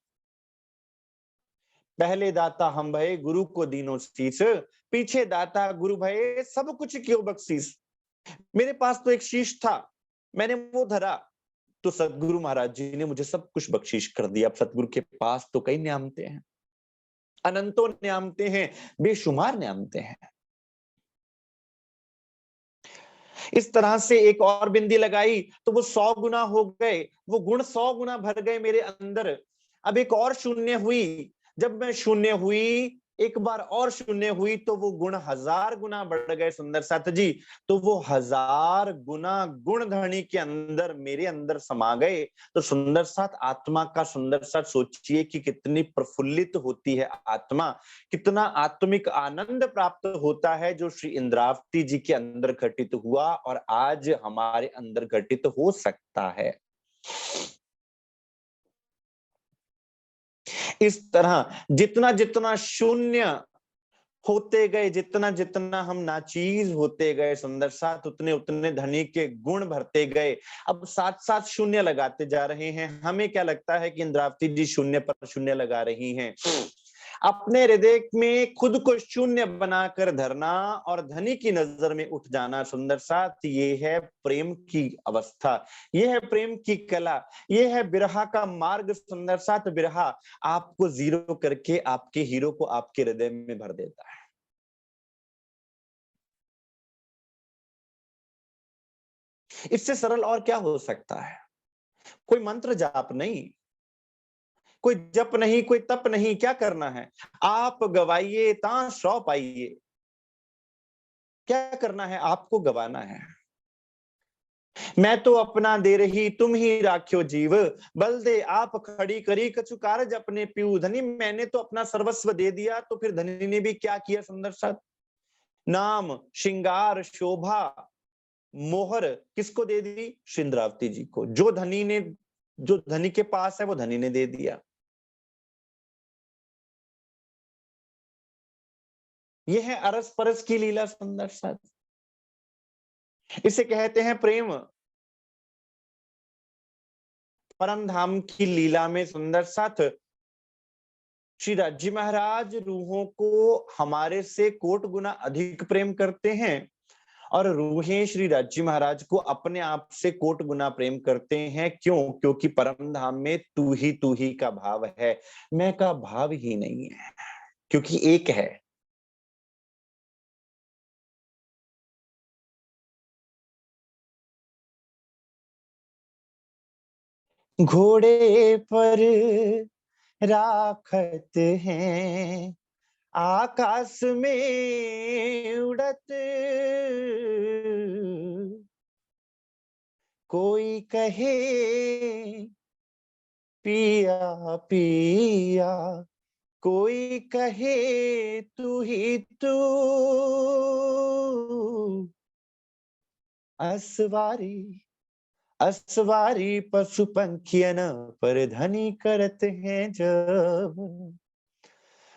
पहले दाता हम भये गुरु को दीनो शीस, पीछे दाता गुरु भये सब कुछ क्यों बख्शीस। मेरे पास तो एक शीश था, मैंने वो धरा, तो सदगुरु महाराज जी ने मुझे सब कुछ बख्शीश कर दिया। अब सदगुरु के पास तो कई नियामतें हैं, अनंतों नियामतें हैं, बेशुमार नियामतें हैं। इस तरह से एक और बिंदी लगाई तो वो 100 गुना हो गए, वो गुण 100 गुना भर गए मेरे अंदर। अब एक और शून्य हुई, जब मैं शून्य हुई, एक बार और शून्य हुई तो वो गुण 1000 गुना बढ़ गए सुंदर साथ जी। तो वो 1000 गुना गुण धनी के अंदर मेरे अंदर समा गए। तो सुंदर साथ आत्मा का सुंदर साथ सोचिए कि कितनी प्रफुल्लित होती है आत्मा, कितना आत्मिक आनंद प्राप्त होता है, जो श्री इंद्रावती जी के अंदर घटित हुआ और आज हमारे अंदर घटित हो सकता है। इस तरह जितना जितना शून्य होते गए, जितना जितना हम नाचीज होते गए सुंदर साथ, उतने उतने धनी के गुण भरते गए। अब साथ साथ शून्य लगाते जा रहे हैं। हमें क्या लगता है कि इंद्रावती जी शून्य पर शून्य लगा रही हैं। अपने हृदय में खुद को शून्य बनाकर धरना और धनी की नजर में उठ जाना सुंदर साथ, ये है प्रेम की अवस्था, ये है प्रेम की कला, ये है बिरहा का मार्ग सुंदर साथ। बिरहा आपको जीरो करके आपके हीरो को आपके हृदय में भर देता है। इससे सरल और क्या हो सकता है? कोई मंत्र जाप नहीं, कोई जप नहीं, कोई तप नहीं, क्या करना है? आप गवाइए ता सौ पाइए। क्या करना है? आपको गवाना है। मैं तो अपना दे रही तुम ही राख्यो जीव, बल दे आप खड़ी करी कछु कारज अपने पीऊ। धनी मैंने तो अपना सर्वस्व दे दिया, तो फिर धनी ने भी क्या किया सुंदर साथ? नाम, श्रृंगार, शोभा, मोहर किसको दे दी? इंद्रावती जी को। जो धनी के पास है वो धनी ने दे दिया। ये है अरस परस की लीला सुंदर साथ। इसे कहते हैं प्रेम। परम धाम की लीला में सुंदर साथ श्री राज्य महाराज रूहों को हमारे से कोट गुना अधिक प्रेम करते हैं, और रूहें श्री राज्य महाराज को अपने आप से कोट गुना प्रेम करते हैं। क्यों? क्योंकि परम धाम में तू ही का भाव है, मैं का भाव ही नहीं है, क्योंकि एक है। घोड़े पर राखत हैं, आकाश में उड़त, कोई कहे पिया पिया, कोई कहे तू ही तू। असवारी असवारी पशु पंखियन पर धनी करत हैं जब,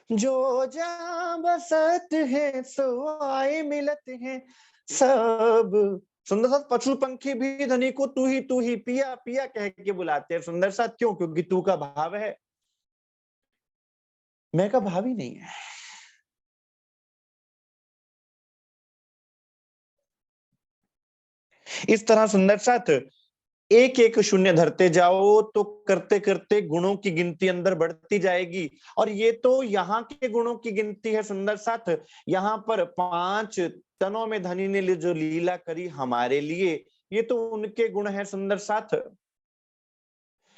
जो जहाँ बसत है सो आए मिलत हैं सब। सुंदर साथ पशु पंखी भी धनी को तू ही पिया पिया कह के बुलाते हैं सुंदर साथ। क्यों? क्योंकि तू का भाव है, मैं का भाव ही नहीं है। इस तरह सुंदर साथ एक एक शून्य धरते जाओ तो करते करते गुणों की गिनती अंदर बढ़ती जाएगी। और ये तो यहाँ के गुणों की गिनती है सुंदर साथ। यहाँ पर 5 तनों में धनी ने जो लीला करी हमारे लिए, ये तो उनके गुण है सुंदर साथ।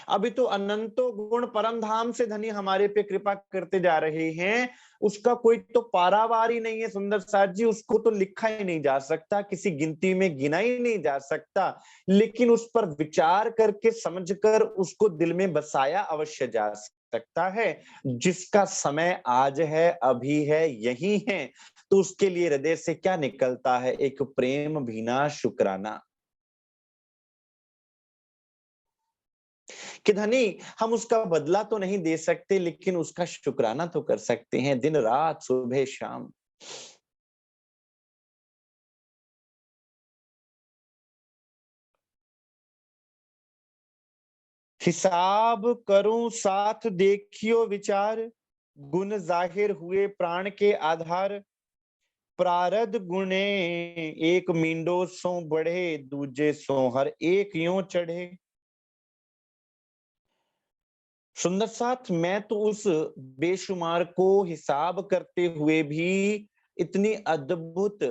अभी तो अनंतो गुण परम धाम से धनी हमारे पे कृपा करते जा रहे हैं। उसका कोई तो पारावार ही नहीं है सुंदर साथ जी, उसको तो लिखा ही नहीं जा सकता, किसी गिनती में गिना ही नहीं जा सकता। लेकिन उस पर विचार करके समझकर उसको दिल में बसाया अवश्य जा सकता है। जिसका समय आज है, अभी है, यही है, तो उसके लिए हृदय से क्या निकलता है? एक प्रेम भीना शुक्राना। कि धनी हम उसका बदला तो नहीं दे सकते, लेकिन उसका शुक्राना तो कर सकते हैं, दिन रात सुबह शाम। हिसाब करूं साथ देखियो विचार, गुण जाहिर हुए प्राण के आधार। प्रारब्ध गुणे एक मींडो सो बढ़े, दूजे सो हर एक यूं चढ़े। सुंदर साथ मैं तो उस बेशुमार को हिसाब करते हुए भी इतनी अद्भुत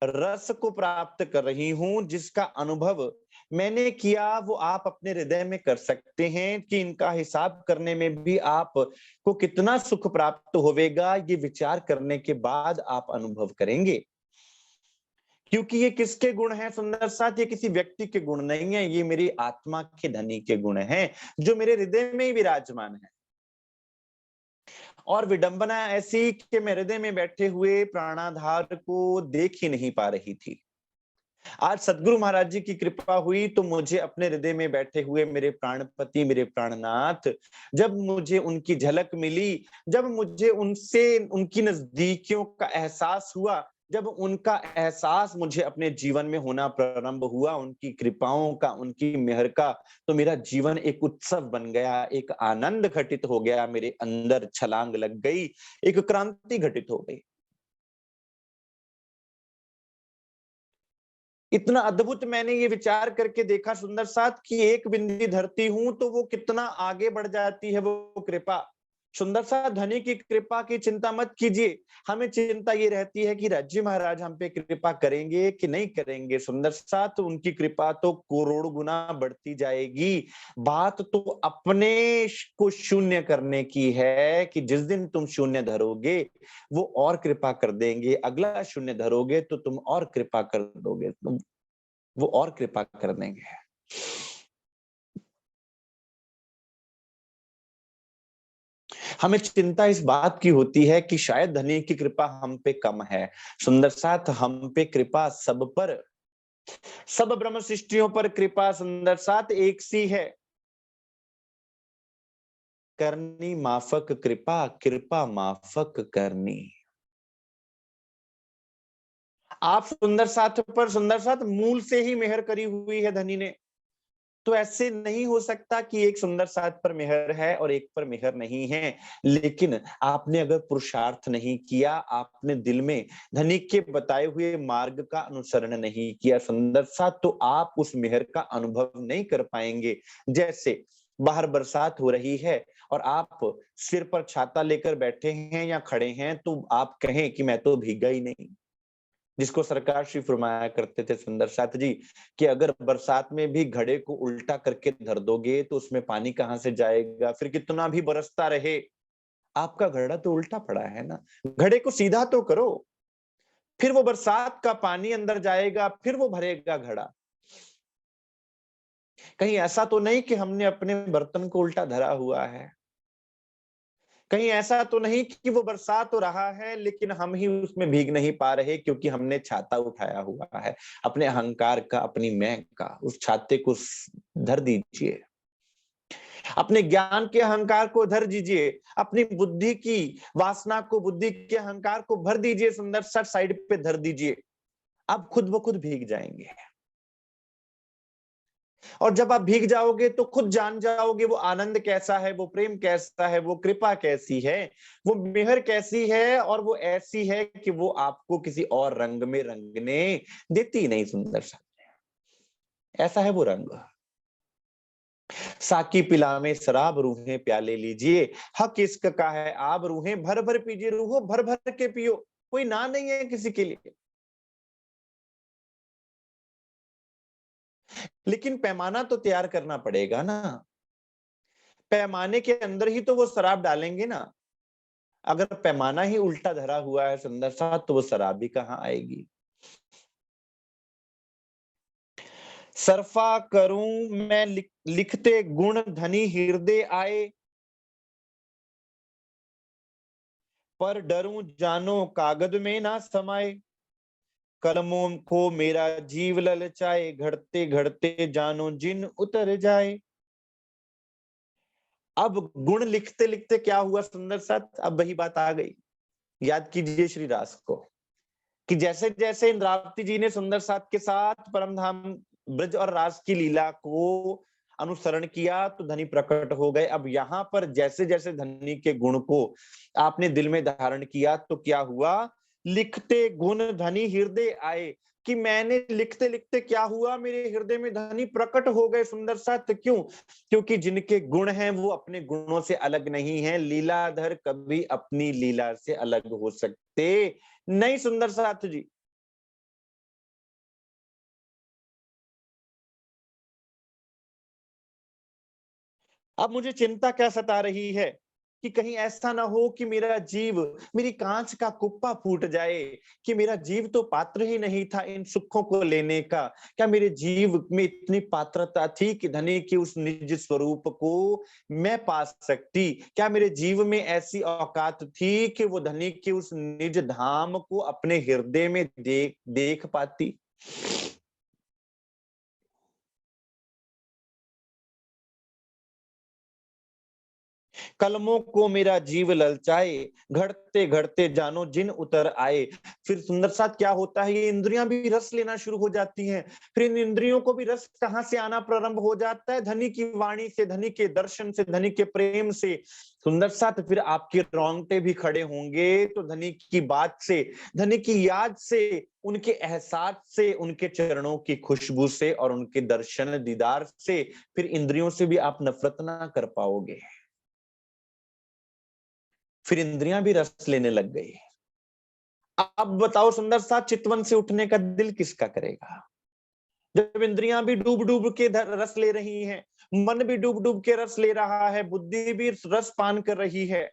रस को प्राप्त कर रही हूं, जिसका अनुभव मैंने किया वो आप अपने हृदय में कर सकते हैं। कि इनका हिसाब करने में भी आप को कितना सुख प्राप्त होवेगा, ये विचार करने के बाद आप अनुभव करेंगे। क्योंकि ये किसके गुण हैं सुंदर साथ? ये किसी व्यक्ति के गुण नहीं है, ये मेरी आत्मा के धनी के गुण हैं, जो मेरे हृदय में ही विराजमान है। और विडंबना ऐसी कि मैं हृदय में बैठे हुए प्राणाधार को देख ही नहीं पा रही थी। आज सदगुरु महाराज जी की कृपा हुई तो मुझे अपने हृदय में बैठे हुए मेरे प्राणपति, मेरे प्राणनाथ, जब मुझे उनकी झलक मिली, जब मुझे उनसे उनकी नजदीकियों का एहसास हुआ, जब उनका एहसास मुझे अपने जीवन में होना प्रारंभ हुआ, उनकी कृपाओं का, उनकी मेहर का, तो मेरा जीवन एक उत्सव बन गया, एक आनंद घटित हो गया, मेरे अंदर छलांग लग गई, एक क्रांति घटित हो गई। इतना अद्भुत मैंने ये विचार करके देखा सुंदर साथ कि एक बिंदी धरती हूं तो वो कितना आगे बढ़ जाती है वो कृपा। सुंदर सा धनी की कृपा की चिंता मत कीजिए। हमें चिंता ये रहती है कि राज्य महाराज हम पे कृपा करेंगे कि नहीं करेंगे। सुंदर सा तो उनकी कृपा तो करोड़ गुना बढ़ती जाएगी। बात तो अपने को शून्य करने की है कि जिस दिन तुम शून्य धरोगे वो और कृपा कर देंगे, अगला शून्य धरोगे तो तुम और कृपा कर दोगे, तुम वो और कृपा कर देंगे। हमें चिंता इस बात की होती है कि शायद धनी की कृपा हम पे कम है। सुंदर साथ हम पे कृपा सब पर, सब ब्रह्म सृष्टियों पर कृपा सुंदर साथ एक सी है। करनी माफक कृपा, कृपा माफक करनी। आप सुंदर साथ पर सुंदर साथ मूल से ही मेहर करी हुई है धनी ने। तो ऐसे नहीं हो सकता कि एक सुंदर साथ पर मेहर है और एक पर मेहर नहीं है। लेकिन आपने अगर पुरुषार्थ नहीं किया, आपने दिल में धनिक के बताए हुए मार्ग का अनुसरण नहीं किया सुंदर साथ, तो आप उस मेहर का अनुभव नहीं कर पाएंगे। जैसे बाहर बरसात हो रही है और आप सिर पर छाता लेकर बैठे हैं या खड़े हैं, तो आप कहें कि मैं तो भीगा ही नहीं। जिसको सरकार श्री फरमाया करते थे सुंदर साथ जी कि अगर बरसात में भी घड़े को उल्टा करके धर दोगे तो उसमें पानी कहाँ से जाएगा, फिर कितना भी बरसता रहे आपका घड़ा तो उल्टा पड़ा है ना। घड़े को सीधा तो करो, फिर वो बरसात का पानी अंदर जाएगा, फिर वो भरेगा घड़ा। कहीं ऐसा तो नहीं कि हमने अपने बर्तन को उल्टा धरा हुआ है। कहीं ऐसा तो नहीं कि वो बरसात तो रहा है लेकिन हम ही उसमें भीग नहीं पा रहे क्योंकि हमने छाता उठाया हुआ है। अपने अहंकार का, अपनी मैं का उस छाते को धर दीजिए। अपने ज्ञान के अहंकार को धर दीजिए। अपनी बुद्धि की वासना को, बुद्धि के अहंकार को भर दीजिए, सुंदर सा साइड पे धर दीजिए। आप खुद ब खुद भीग जाएंगे। और जब आप भीग जाओगे तो खुद जान जाओगे वो आनंद कैसा है, वो प्रेम कैसा है, वो कृपा कैसी है, वो मेहर कैसी है। और वो ऐसी है कि वो आपको किसी और रंग में रंगने देती नहीं सुंदर सा। ऐसा है वो रंग। साकी पिला में शराब रूहें प्याले लीजिए, हक इश्क का है आप रूहें भर भर पीजिए, रूहो भर भर के पियो। कोई ना नहीं है किसी के लिए। लेकिन पैमाना तो तैयार करना पड़ेगा ना। पैमाने के अंदर ही तो वो शराब डालेंगे ना। अगर पैमाना ही उल्टा धरा हुआ है सुंदर सा तो वो शराब भी कहाँ आएगी। सरफा करूं मैं लिखते गुण धनी हृदय आए, पर डरूं जानो कागज में ना समाए। कलमों को मेरा जीव ललचाए, घड़ते घड़ते जानो जिन उतर जाए। अब गुण लिखते लिखते क्या हुआ सुंदर साथ, अब वही बात आ गई। याद कीजिए श्री रास को कि जैसे जैसे इंद्रावती जी ने सुंदर साथ के साथ परम धाम ब्रज और रास की लीला को अनुसरण किया तो धनी प्रकट हो गए। अब यहाँ पर जैसे जैसे धनी के गुण को आपने दिल में धारण किया तो क्या हुआ, लिखते गुण धनी हृदय आए। कि मैंने लिखते लिखते क्या हुआ, मेरे हृदय में धनी प्रकट हो गए सुंदर साथ। क्यों? क्योंकि जिनके गुण हैं वो अपने गुणों से अलग नहीं है। लीलाधर कभी अपनी लीला से अलग हो सकते नहीं सुंदर साथ जी। अब मुझे चिंता क्या सता रही है कि कहीं ऐसा ना हो कि मेरा जीव, मेरी कांच का कुप्पा फूट जाए, कि मेरा जीव तो पात्र ही नहीं था इन सुखों को लेने का। क्या मेरे जीव में इतनी पात्रता थी कि धनी की उस निज स्वरूप को मैं पा सकती? क्या मेरे जीव में ऐसी औकात थी कि वो धनी के उस निज धाम को अपने हृदय में देख देख पाती? कलमों को मेरा जीव ललचाए, घड़ते घड़ते जानो जिन उतर आए। फिर सुंदर साथ क्या होता है, ये इंद्रियां भी रस लेना शुरू हो जाती हैं। फिर इन इंद्रियों को भी रस कहाँ से आना प्रारंभ हो जाता है, धनी की वाणी से, धनी के दर्शन से, धनी के प्रेम से। सुंदर साथ फिर आपके रोंगटे भी खड़े होंगे तो धनी की बात से, धनी की याद से, उनके एहसास से, उनके चरणों की खुशबू से और उनके दर्शन दीदार से फिर इंद्रियों से भी आप नफरत ना कर पाओगे। फिर इंद्रियां भी रस लेने लग गई। अब बताओ सुंदर सा, चितवन से उठने का दिल किसका करेगा? जब इंद्रियां भी डूब डूब के रस ले रही हैं, मन भी डूब डूब के रस ले रहा है, बुद्धि भी रस पान कर रही है,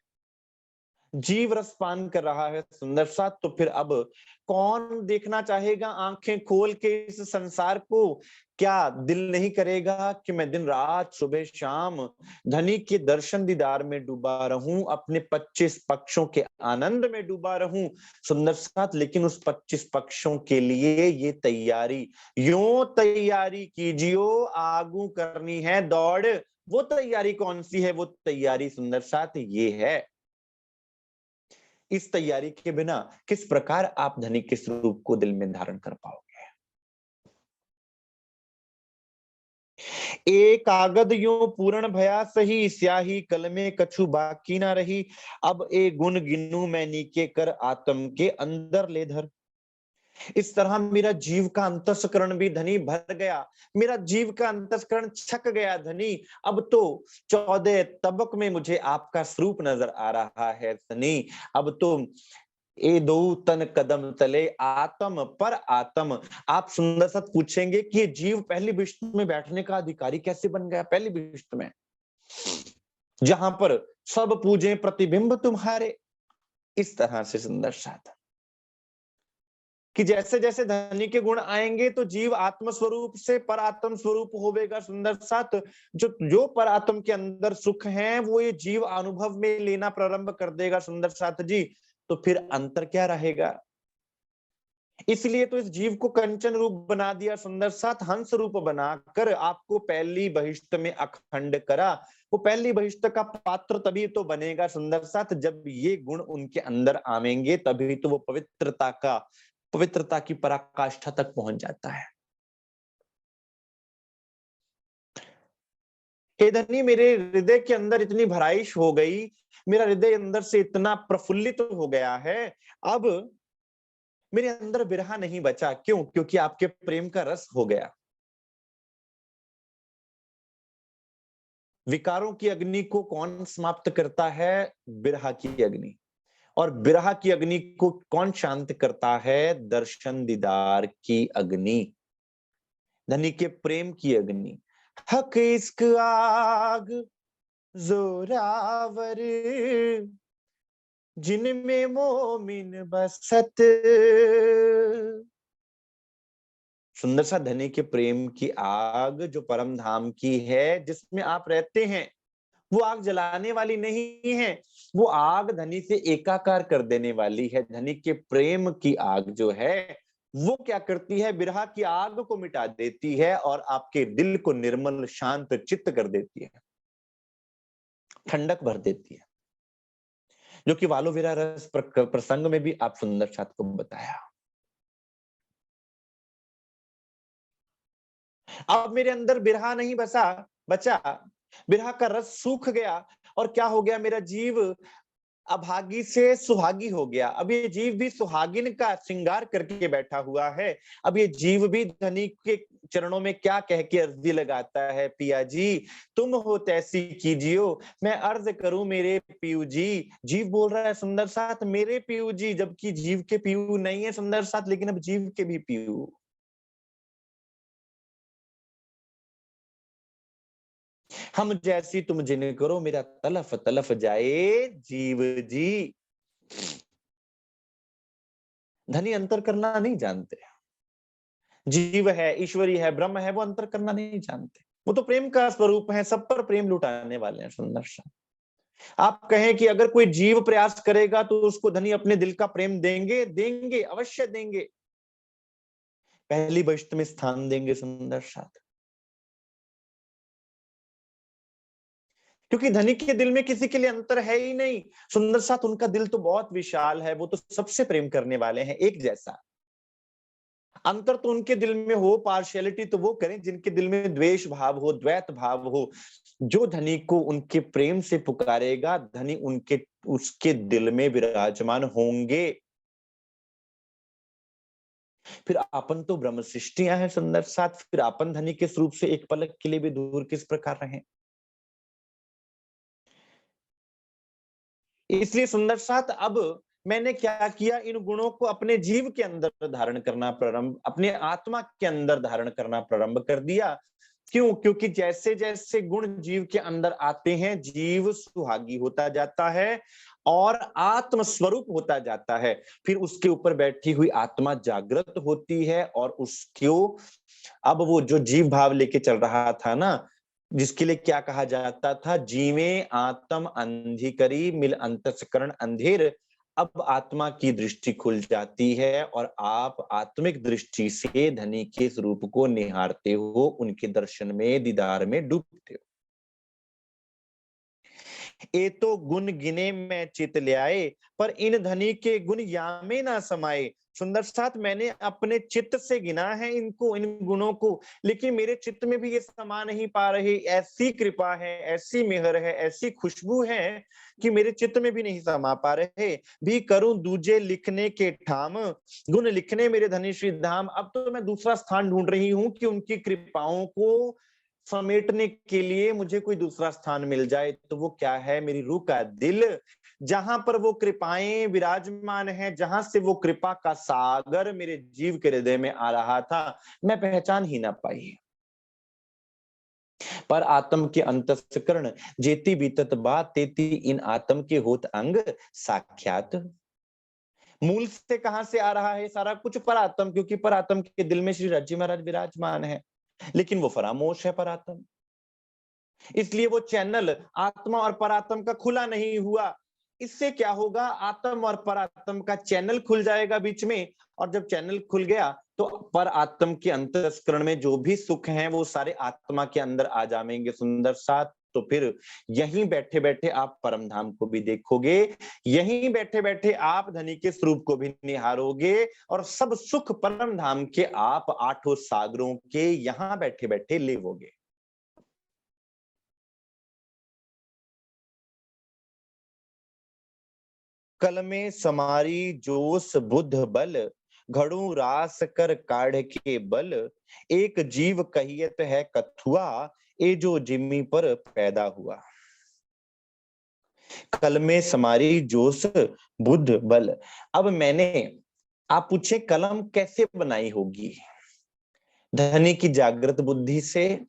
जीव रस पान कर रहा है सुंदर सा, तो फिर अब कौन देखना चाहेगा आंखें खोल के इस संसार को? क्या दिल नहीं करेगा कि मैं दिन रात सुबह शाम धनी के दर्शन दीदार में डूबा रहूं, अपने 25 पक्षों के आनंद में डूबा रहूं सुंदर साथ? लेकिन उस 25 पक्षों के लिए ये तैयारी, यूं तैयारी कीजियो, आगू करनी है दौड़। वो तैयारी कौन सी है? वो तैयारी सुंदर साथ ये है, इस तैयारी के बिना किस प्रकार आप धनी के स्वरूप को दिल में धारण कर पाओगे? एक कागद यूं पूर्ण भया सही, स्याही कल में कछु बाकी ना रही। अब ए गुण गिनूं मैं नीके कर, आत्म के अंदर ले धर। इस तरह मेरा जीव का अंतस्करण भी धनी भर गया, मेरा जीव का अंतस्करण छक गया धनी। अब तो 14 तबक में मुझे आपका स्वरूप नजर आ रहा है धनी। अब तो ए दो तन कदम तले, आत्म पर आत्म। आप सुंदर सा पूछेंगे कि ये जीव पहली विष्ट में बैठने का अधिकारी कैसे बन गया? पहली विष्ट में, जहां पर सब पूजे प्रतिबिंब तुम्हारे। इस तरह से सुंदर साथ कि जैसे जैसे धनी के गुण आएंगे तो जीव आत्म स्वरूप से पर आत्म स्वरूप होवेगा सुंदर साथ। जो जो पर आत्म के अंदर सुख है वो ये जीव अनुभव में लेना प्रारंभ कर देगा सुंदर साथ जी। तो फिर अंतर क्या रहेगा? इसलिए तो इस जीव को कंचन रूप बना दिया सुंदर साथ, हंस रूप बनाकर आपको पहली बहिष्ठ में अखंड करा। वो पहली बहिष्ठ का पात्र तभी तो बनेगा सुंदर साथ जब ये गुण उनके अंदर आवेंगे, तभी तो वो पवित्रता की पराकाष्ठा तक पहुंच जाता है। हे धनी, मेरे हृदय के अंदर इतनी भराइश हो गई, मेरा हृदय अंदर से इतना प्रफुल्लित हो गया है, अब मेरे अंदर विरह नहीं बचा। क्यों? क्योंकि आपके प्रेम का रस हो गया। विकारों की अग्नि को कौन समाप्त करता है? विरह की अग्नि। और विरह की अग्नि को कौन शांत करता है? दर्शन दीदार की अग्नि, धनी के प्रेम की अग्नि। हक इश्क आग जोरावर, जिनमें मोमिन बसत। सुंदर सा धनी के प्रेम की आग जो परम धाम की है, जिसमें आप रहते हैं, वो आग जलाने वाली नहीं है, वो आग धनी से एकाकार कर देने वाली है। धनी के प्रेम की आग जो है वो क्या करती है? विरह की आग को मिटा देती है और आपके दिल को निर्मल शांत चित्त कर देती है, ठंडक भर देती है, जो कि वालो विरह रस प्रसंग में भी आप सुंदर साथ को बताया। अब मेरे अंदर बिरहा नहीं बचा, बिरहा का रस सूख गया और क्या हो गया? मेरा जीव अभागी से सुहागी हो गया। अब ये जीव भी सुहागिन का श्रृंगार करके बैठा हुआ है। अब ये जीव भी धनी के चरणों में क्या कह के अर्जी लगाता है? पिया जी तुम हो तैसी कीजियो, मैं अर्ज करूं मेरे पीयू जी। जीव बोल रहा है सुंदर साथ मेरे पीयू जी, जबकि जीव के पीयू नहीं है सुंदर साथ, लेकिन अब जीव के भी पीयू। हम जैसी तुम जिन करो, मेरा तलफ तलफ जाए जीव जी। धनी अंतर करना नहीं जानते, जीव है, ईश्वरी है, ब्रह्म है, वो अंतर करना नहीं जानते। वो तो प्रेम का स्वरूप है, सब पर प्रेम लुटाने वाले हैं सुंदर सा। आप कहें कि अगर कोई जीव प्रयास करेगा तो उसको धनी अपने दिल का प्रेम देंगे, देंगे, अवश्य देंगे, पहली बहिष्ठ में स्थान देंगे सुंदर साथ। क्योंकि धनी के दिल में किसी के लिए अंतर है ही नहीं सुंदर साथ, उनका दिल तो बहुत विशाल है, वो तो सबसे प्रेम करने वाले हैं एक जैसा। अंतर तो उनके दिल में हो, पार्शियलिटी तो वो करें जिनके दिल में द्वेष भाव हो, द्वैत भाव हो। जो धनी को उनके प्रेम से पुकारेगा, धनी उनके उसके दिल में विराजमान होंगे। फिर अपन तो ब्रह्म सृष्टियां हैं सुंदर साथ, फिर अपन धनी के स्वरूप से एक पलक के लिए भी दूर किस प्रकार रहे? इसलिए सुंदर साथ अब मैंने क्या किया, इन गुणों को अपने जीव के अंदर धारण करना प्रारंभ, अपने आत्मा के अंदर धारण करना प्रारंभ कर दिया। क्यों? क्योंकि जैसे जैसे गुण जीव के अंदर आते हैं, जीव सुहागी होता जाता है और आत्म स्वरूप होता जाता है। फिर उसके ऊपर बैठी हुई आत्मा जागृत होती है और उसको अब वो जो जीव भाव लेके चल रहा था ना, जिसके लिए क्या कहा जाता था, जीवे आत्म अंधी करी मिल अंतस्करण अंधेर। अब आत्मा की दृष्टि खुल जाती है और आप आत्मिक दृष्टि से धनी के स्वरूप को निहारते हो, उनके दर्शन में, दीदार में डूबते हो। ए तो गुण गिने मैं चित ल्याए, पर इन धनी के गुण यामे ना समाये। सुंदर साथ मैंने अपने चित्त से गिना है इनको, इन गुणों को, लेकिन मेरे चित्त में भी ये समा नहीं पा रहे। ऐसी कृपा है, ऐसी मेहर है, ऐसी खुशबू है कि मेरे चित्त में भी नहीं समा पा रहे। भी करूं दूजे लिखने के ठाम, गुण लिखने मेरे धनी श्री धाम। अब तो मैं दूसरा स्थान ढूंढ रही हूं कि उनकी कृपाओं को समेटने के लिए मुझे कोई दूसरा स्थान मिल जाए। तो वो क्या है? मेरी रूह का दिल, जहां पर वो कृपाएं विराजमान है, जहां से वो कृपा का सागर मेरे जीव के हृदय में आ रहा था, मैं पहचान ही ना पाई। पर आत्म के अंतस्करण जेती बीतत बात तेती इन आत्म के होत अंग साक्षात। मूल से कहां से आ रहा है सारा कुछ? पर आत्म, क्योंकि पर आत्म के दिल में श्री राजी महाराज विराजमान है, लेकिन वो फरामोश है पर आत्म। इसलिए वो चैनल आत्मा और परात्म का खुला नहीं हुआ। इससे क्या होगा? आत्म और परात्म का चैनल खुल जाएगा बीच में, और जब चैनल खुल गया तो पर आत्म के अंतस्करण में जो भी सुख हैं वो सारे आत्मा के अंदर आ जाएंगे। सुंदर साथ तो फिर यहीं बैठे बैठे आप परम धाम को भी देखोगे, यहीं बैठे बैठे आप धनी के स्वरूप को भी निहारोगे, और सब सुख परम धाम के आप आठों सागरों के यहां बैठे बैठे लेवोगे। कल में समारी जोश बुद्ध बल, घड़ू रास कर काढ़ के बल। एक जीव कहियत है कथुआ, ए जो जिम्मी पर पैदा हुआ। कल में समारी जोश बुद्ध बल। अब मैंने, आप पूछे कलम कैसे बनाई होगी? धनी की जागृत बुद्धि से,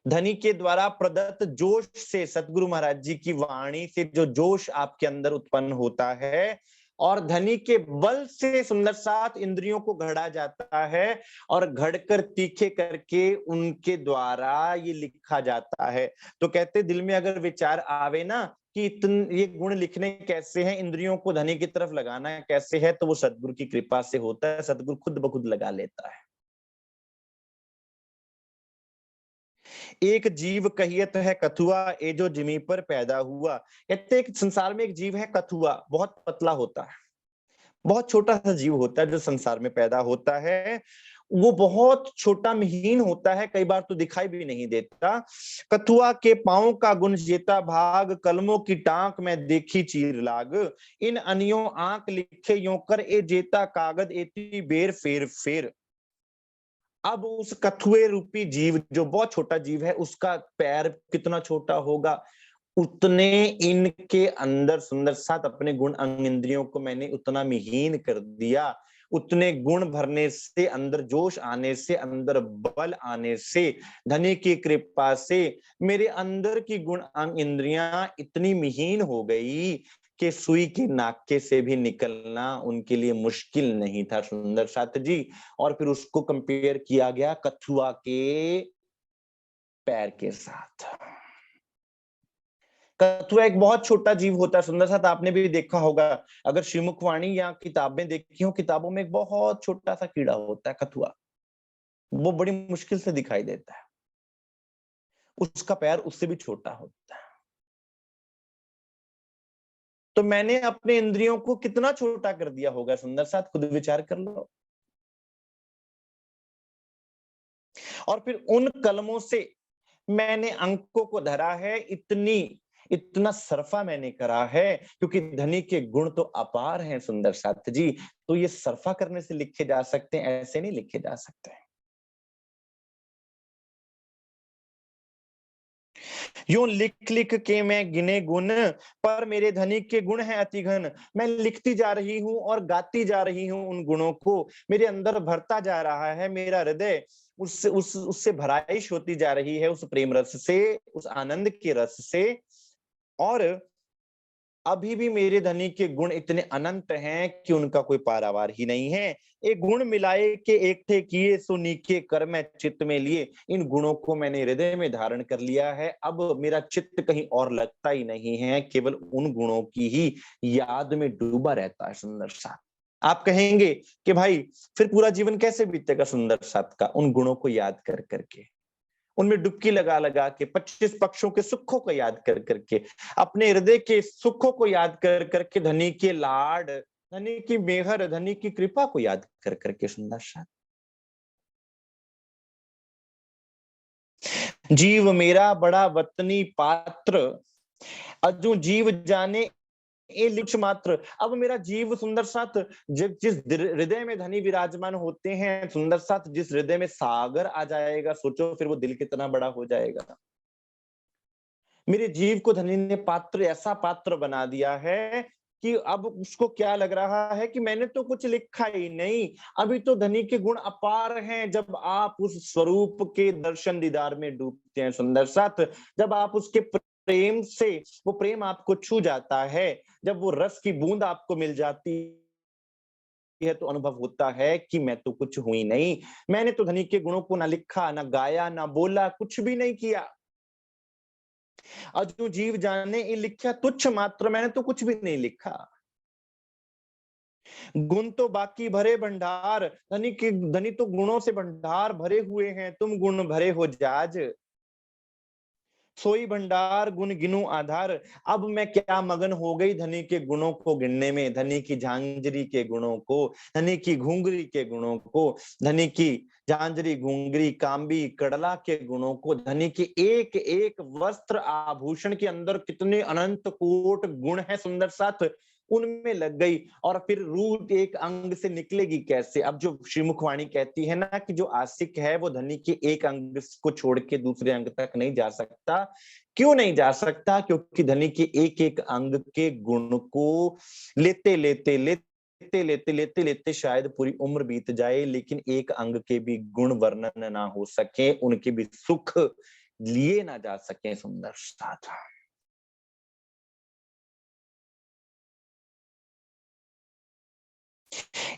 धनी के द्वारा प्रदत्त जोश से, सतगुरु महाराज जी की वाणी से जो जोश आपके अंदर उत्पन्न होता है, और धनी के बल से सुंदर साथ इंद्रियों को घड़ा जाता है, और घड़कर तीखे करके उनके द्वारा ये लिखा जाता है। तो कहते दिल में अगर विचार आवे ना कि ये गुण लिखने कैसे हैं, इंद्रियों को धनी की तरफ लगाना कैसे है, तो वो सतगुरु की कृपा से होता है। सतगुरु खुद ब खुद लगा लेता है। एक जीव कहियत है कथुआ, ए जो जिमी पर पैदा हुआ। कहते एक संसार में एक जीव है कथुआ, बहुत पतला होता है, बहुत छोटा सा जीव होता है जो संसार में पैदा होता है। वो बहुत छोटा महीन होता है, कई बार तो दिखाई भी नहीं देता। कथुआ के पांव का गुण जेता भाग, कलमों की टांक में देखी चीर लाग। इन अनियों आंख लिखे यों कर, ए जेता कागज एती बेर फेर फेर। अब उस कछुए रूपी जीव, जो बहुत छोटा जीव है, उसका पैर कितना छोटा होगा, उतने इनके अंदर सुंदर साथ अपने गुण अंग इंद्रियों को मैंने उतना मिहीन कर दिया। उतने गुण भरने से, अंदर जोश आने से, अंदर बल आने से, धनी की कृपा से मेरे अंदर की गुण अंग इंद्रियां इतनी मिहीन हो गई कि सुई के नाके से भी निकलना उनके लिए मुश्किल नहीं था। सुंदर साथ जी, और फिर उसको कंपेयर किया गया कछुआ के पैर के साथ। कछुआ एक बहुत छोटा जीव होता है। सुंदर साथ आपने भी देखा होगा, अगर श्रीमुखवाणी या किताबें देखी हो, किताबों में एक बहुत छोटा सा कीड़ा होता है कछुआ, वो बड़ी मुश्किल से दिखाई देता है, उसका पैर उससे भी छोटा होता है। तो मैंने अपने इंद्रियों को कितना छोटा कर दिया होगा, सुंदर साथ खुद विचार कर लो। और फिर उन कलमों से मैंने अंकों को धरा है, इतना सरफा मैंने करा है, क्योंकि धनी के गुण तो अपार हैं सुंदर साथ जी। तो ये सरफा करने से लिखे जा सकते हैं, ऐसे नहीं लिखे जा सकते। यूं लिख लिख के मैं गिने गुण, पर मेरे धनी के गुण हैं अति घन। मैं लिखती जा रही हूँ और गाती जा रही हूँ उन गुणों को, मेरे अंदर भरता जा रहा है मेरा हृदय, उससे भराइश होती जा रही है, उस प्रेम रस से, उस आनंद के रस से। और अभी भी मेरे धनी के गुण इतने अनंत हैं कि उनका कोई पारावार ही नहीं है। एक गुण मिलाए के एक थे किए, सो नीके कर मैं चित्त में लिए। इन गुणों को मैंने हृदय में धारण कर लिया है, अब मेरा चित्त कहीं और लगता ही नहीं है, केवल उन गुणों की ही याद में डूबा रहता है। सुंदर साथ, आप कहेंगे कि भाई फिर पूरा जीवन कैसे बीतेगा सुंदर साथ का? उन गुणों को याद कर करके, उनमें डुबकी लगा लगा के, 25 पक्षों के सुखों को याद कर करके, अपने हृदय के सुखों को याद कर करके, धनी के लाड, धनी की मेहर, धनी की कृपा को याद कर करके। सुंदर सा, जीव मेरा बड़ा वतनी पात्र, अजू जीव जाने ए लिप्स मात्र। अब मेरा जीव सुंदर साथ, जिस हृदय में धनी विराजमान होते हैं सुंदर साथ, जिस हृदय में सागर आ जाएगा, सोचो फिर वो दिल कितना बड़ा हो जाएगा। मेरे जीव को धनी ने पात्र, ऐसा पात्र बना दिया है कि अब उसको क्या लग रहा है कि मैंने तो कुछ लिखा ही नहीं, अभी तो धनी के गुण अपार हैं। जब आप उस स्वरूप के दर्शन दीदार में डूबते हैं सुंदर साथ, जब आप उसके प्रेम से, वो प्रेम आपको छू जाता है, जब वो रस की बूंद आपको मिल जाती है, तो अनुभव होता है कि मैं तो कुछ हुई नहीं, मैंने तो धनी के गुणों को ना लिखा, ना गाया, ना बोला, कुछ भी नहीं किया। अजू जीव जाने ये लिखा तुच्छ मात्र, मैंने तो कुछ भी नहीं लिखा। गुण तो बाकी भरे भंडार, धनी तो गुणों से भंडार भरे हुए हैं, तुम गुण भरे हो जाज। सोई भंडार गुण गिनू आधार। अब मैं क्या मगन हो गई धनी के गुणों को गिनने में, धनी की झांझरी के गुणों को, धनी की घुंघरी के गुणों को, धनी की झांझरी, घुंघरी, कांबी, कड़ला के गुणों को, धनी के एक एक वस्त्र आभूषण के अंदर कितने अनंत कोट गुण है सुंदर साथ, उनमें लग गई। और फिर रूह एक अंग से निकलेगी कैसे? अब जो श्रीमुखवाणी कहती है ना कि जो आशिक है वो धनी के एक अंग को छोड़ के दूसरे अंग तक नहीं जा सकता। क्यों नहीं जा सकता? क्योंकि धनी के एक एक अंग के गुण को लेते लेते लेते लेते लेते लेते शायद पूरी उम्र बीत जाए, लेकिन एक अंग के भी गुण वर्णन ना हो सके, उनके भी सुख लिए ना जा सके। सुंदर साथ,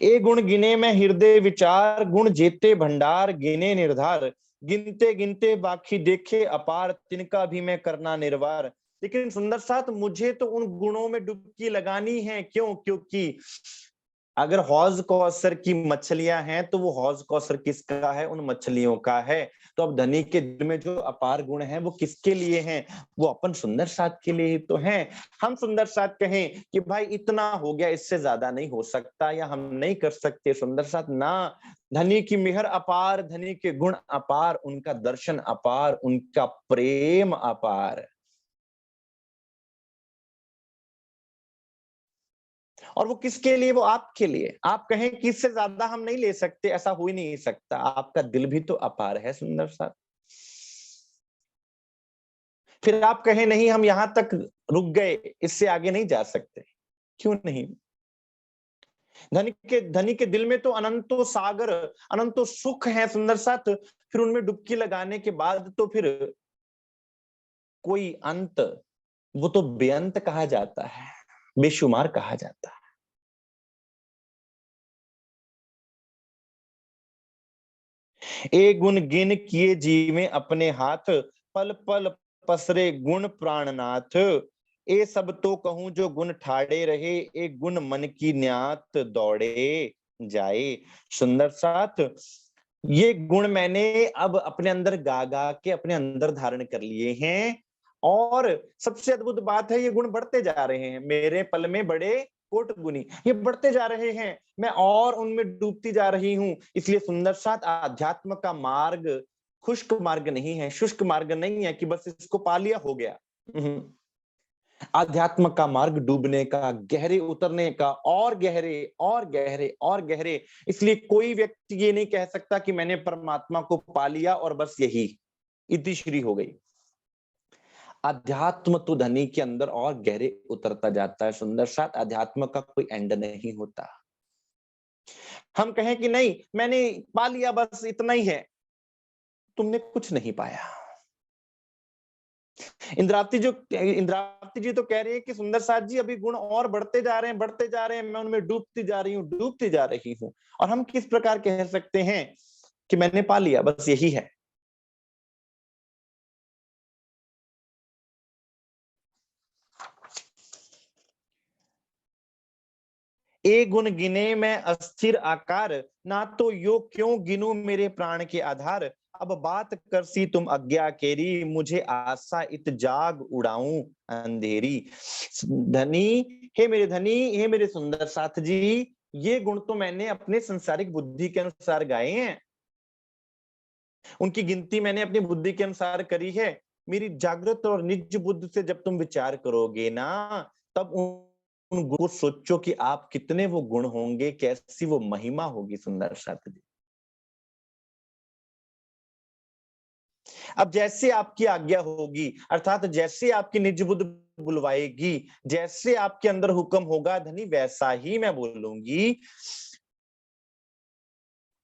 ए गुण गिने मैं हृदय विचार, गुण जेते भंडार गिने निर्धार। गिनते गिनते बाकी देखे अपार, तिनका भी मैं करना निर्वार। लेकिन सुंदर साथ, मुझे तो उन गुणों में डुबकी लगानी है। क्यों? क्योंकि अगर हौज कौसर की मछलियां हैं तो वो हौज कौसर किसका है? उन मछलियों का है। तो अब धनी के दिल में जो अपार गुण हैं वो किसके लिए हैं? वो अपन सुंदर साथ के लिए ही तो हैं। हम सुंदर साथ कहें कि भाई इतना हो गया, इससे ज्यादा नहीं हो सकता, या हम नहीं कर सकते सुंदर साथ ना। धनी की मेहर अपार, धनी के गुण अपार, उनका दर्शन अपार, उनका प्रेम अपार। और वो किसके लिए? वो आपके लिए। आप कहें कि इससे ज्यादा हम नहीं ले सकते, ऐसा हो ही नहीं सकता। आपका दिल भी तो अपार है सुंदर सा। फिर आप कहें नहीं हम यहां तक रुक गए, इससे आगे नहीं जा सकते। क्यों नहीं? धनी के दिल में तो अनंतो सागर, अनंतो सुख है सुंदर साथ। फिर उनमें डुबकी लगाने के बाद तो फिर कोई अंत, वो तो बेअंत कहा जाता है, बेशुमार कहा जाता है। ए गुण गिन किए जीवे अपने हाथ, पल पल पसरे गुण प्राणनाथ। ए सब तो कहूं जो गुण ठाड़े रहे, एक गुण मन की न्यात दौड़े जाए। सुंदर साथ, ये गुण मैंने अब अपने अंदर गा गा के अपने अंदर धारण कर लिए हैं। और सबसे अद्भुत बात है, ये गुण बढ़ते जा रहे हैं मेरे पल में, बड़े कोट गुनी, ये बढ़ते जा रहे हैं, मैं और उनमें डूबती जा रही हूँ। इसलिए सुंदर साथ, आध्यात्म का मार्ग खुश्क मार्ग नहीं है, शुष्क मार्ग नहीं है कि बस इसको पा लिया हो गया। आध्यात्म का मार्ग डूबने का, गहरे उतरने का, और गहरे और गहरे और गहरे। इसलिए कोई व्यक्ति ये नहीं कह सकता कि मैंने परमात्मा को पा लिया और बस यही इति श्री हो गई। अध्यात्म तो धनी के अंदर और गहरे उतरता जाता है सुंदर साथ, अध्यात्म का कोई एंड नहीं होता। हम कहें कि नहीं मैंने पा लिया बस इतना ही है, तुमने कुछ नहीं पाया। इंद्रावती जी तो कह रही है कि सुंदर साथ जी अभी गुण और बढ़ते जा रहे हैं, बढ़ते जा रहे हैं, मैं उनमें डूबती जा रही हूँ, डूबती जा रही हूँ। और हम किस प्रकार कह सकते हैं कि मैंने पा लिया, बस यही है। ए गुण गिने मैं अस्थिर आकार, ना तो यो क्यों गिनूं मेरे प्राण के आधार। अब बात करसी तुम अज्ञा केरी, मुझे आशा इत जाग उड़ाऊं अंधेरी। धनी, हे मेरे धनी, हे मेरे सुंदर साथ जी, ये गुण तो मैंने अपने संसारिक बुद्धि के अनुसार गाए हैं, उनकी गिनती मैंने अपनी बुद्धि के अनुसार करी है। मेरी जागृत और निज बुद्धि से जब तुम विचार करोगे ना, तब उन गुण को सोचो कि आप कितने वो गुण होंगे, कैसी वो महिमा होगी सुंदर साथ जी। अब जैसे आपकी आज्ञा होगी, अर्थात जैसे आपकी निज बुद्धि बुलवाएगी, जैसे आपके अंदर हुक्म होगा धनी, वैसा ही मैं बोलूंगी।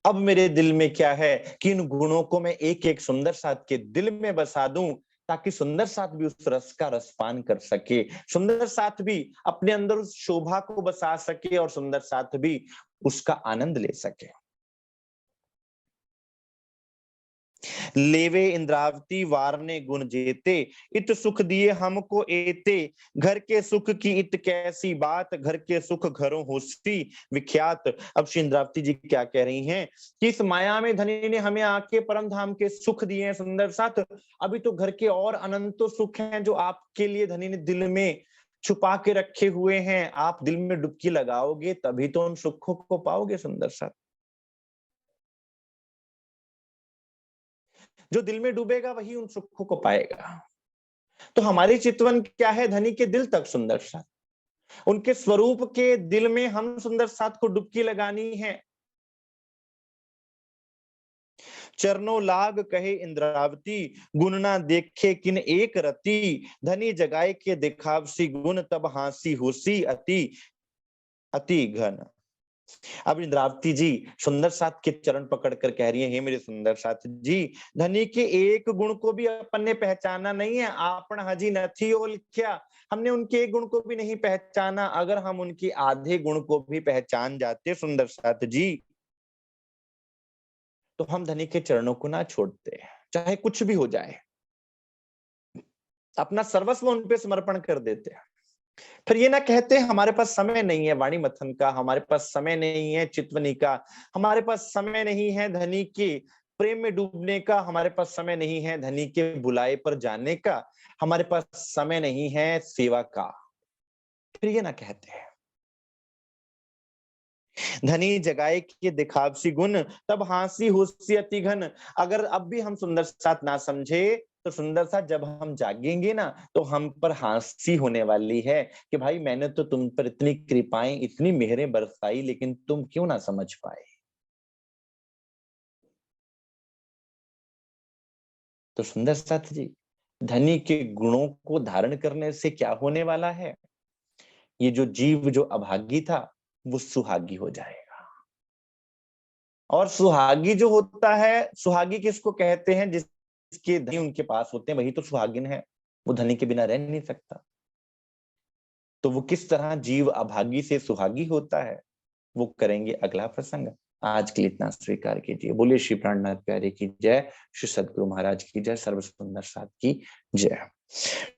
अब मेरे दिल में क्या है कि इन गुणों को मैं एक एक सुंदर साथ के दिल में बसा दूं, ताकि सुंदर साथ भी उस रस का रसपान कर सके, सुंदर साथ भी अपने अंदर उस शोभा को बसा सके, और सुंदर साथ भी उसका आनंद ले सके। लेवे इंद्रावती वारने गुण जेते, इत सुख दिए हमको एते। घर के सुख की इत कैसी बात, घर के सुख घरों होसी विख्यात। अब श्री इंद्रावती जी क्या कह रही हैं कि इस माया में धनी ने हमें आके परम धाम के सुख दिए हैं सुंदर साथ, अभी तो घर के और अनंत सुख हैं जो आपके लिए धनी ने दिल में छुपा के रखे हुए हैं। आप दिल में डुबकी लगाओगे तभी तो उन सुखों को पाओगे सुंदर साथ। जो दिल में डूबेगा वही उन सुखों को पाएगा। तो हमारी चितवन क्या है, धनी के दिल तक सुंदर साथ, उनके स्वरूप के दिल में हम सुंदर साथ को डुबकी लगानी है। चरणों लाग कहे इंद्रावती, गुण ना देखे किन एक रति। धनी जगाए के दिखावसी गुण, तब हांसी होसी अति अति घन। अब इंद्रावती जी सुंदर साथ के चरण पकड़ कर कह रही है, हे मेरे सुंदर साथ जी, धनी के एक गुण को भी अपन ने पहचाना नहीं है। आपन हजी नथी ओल क्या, हमने उनके एक गुण को भी नहीं पहचाना। अगर हम उनके आधे गुण को भी पहचान जाते सुंदर साथ जी, तो हम धनी के चरणों को ना छोड़ते, चाहे कुछ भी हो जाए, अपना सर्वस्व उन पे समर्पण कर देते। फिर ये ना कहते हमारे पास समय नहीं है वाणी मथन का, हमारे पास समय नहीं है चितवनी का, हमारे पास समय नहीं है धनी के प्रेम में डूबने का, हमारे पास समय नहीं है धनी के बुलाए पर जाने का, हमारे पास समय नहीं है सेवा का। फिर ये ना कहते हैं, धनी जगाए के दिखावसी गुण, तब हांसी होसी अति घन। अगर अब भी हम सुंदर साथ ना समझे, तो सुंदर साथ जब हम जागेंगे ना, तो हम पर हंसी होने वाली है कि भाई मैंने तो तुम पर इतनी कृपाएं, इतनी मेहरें बरसाई, लेकिन तुम क्यों ना समझ पाए। तो सुंदर साथ जी, धनी के गुणों को धारण करने से क्या होने वाला है, ये जो जीव जो अभागी था वो सुहागी हो जाएगा। और सुहागी जो होता है, सुहागी किसको कहते हैं, जिसके धनी उनके पास होते हैं वही तो सुहागिन है, वो धनी के बिना रह नहीं सकता। तो वो किस तरह जीव अभागी से सुहागी होता है, वो करेंगे अगला प्रसंग। आज के लिए इतना स्वीकार कीजिए। बोलिए श्री प्राणनाथ प्यारे की जय, श्री सदगुरु महाराज की जय, सर्व सुंदर साथ की जय।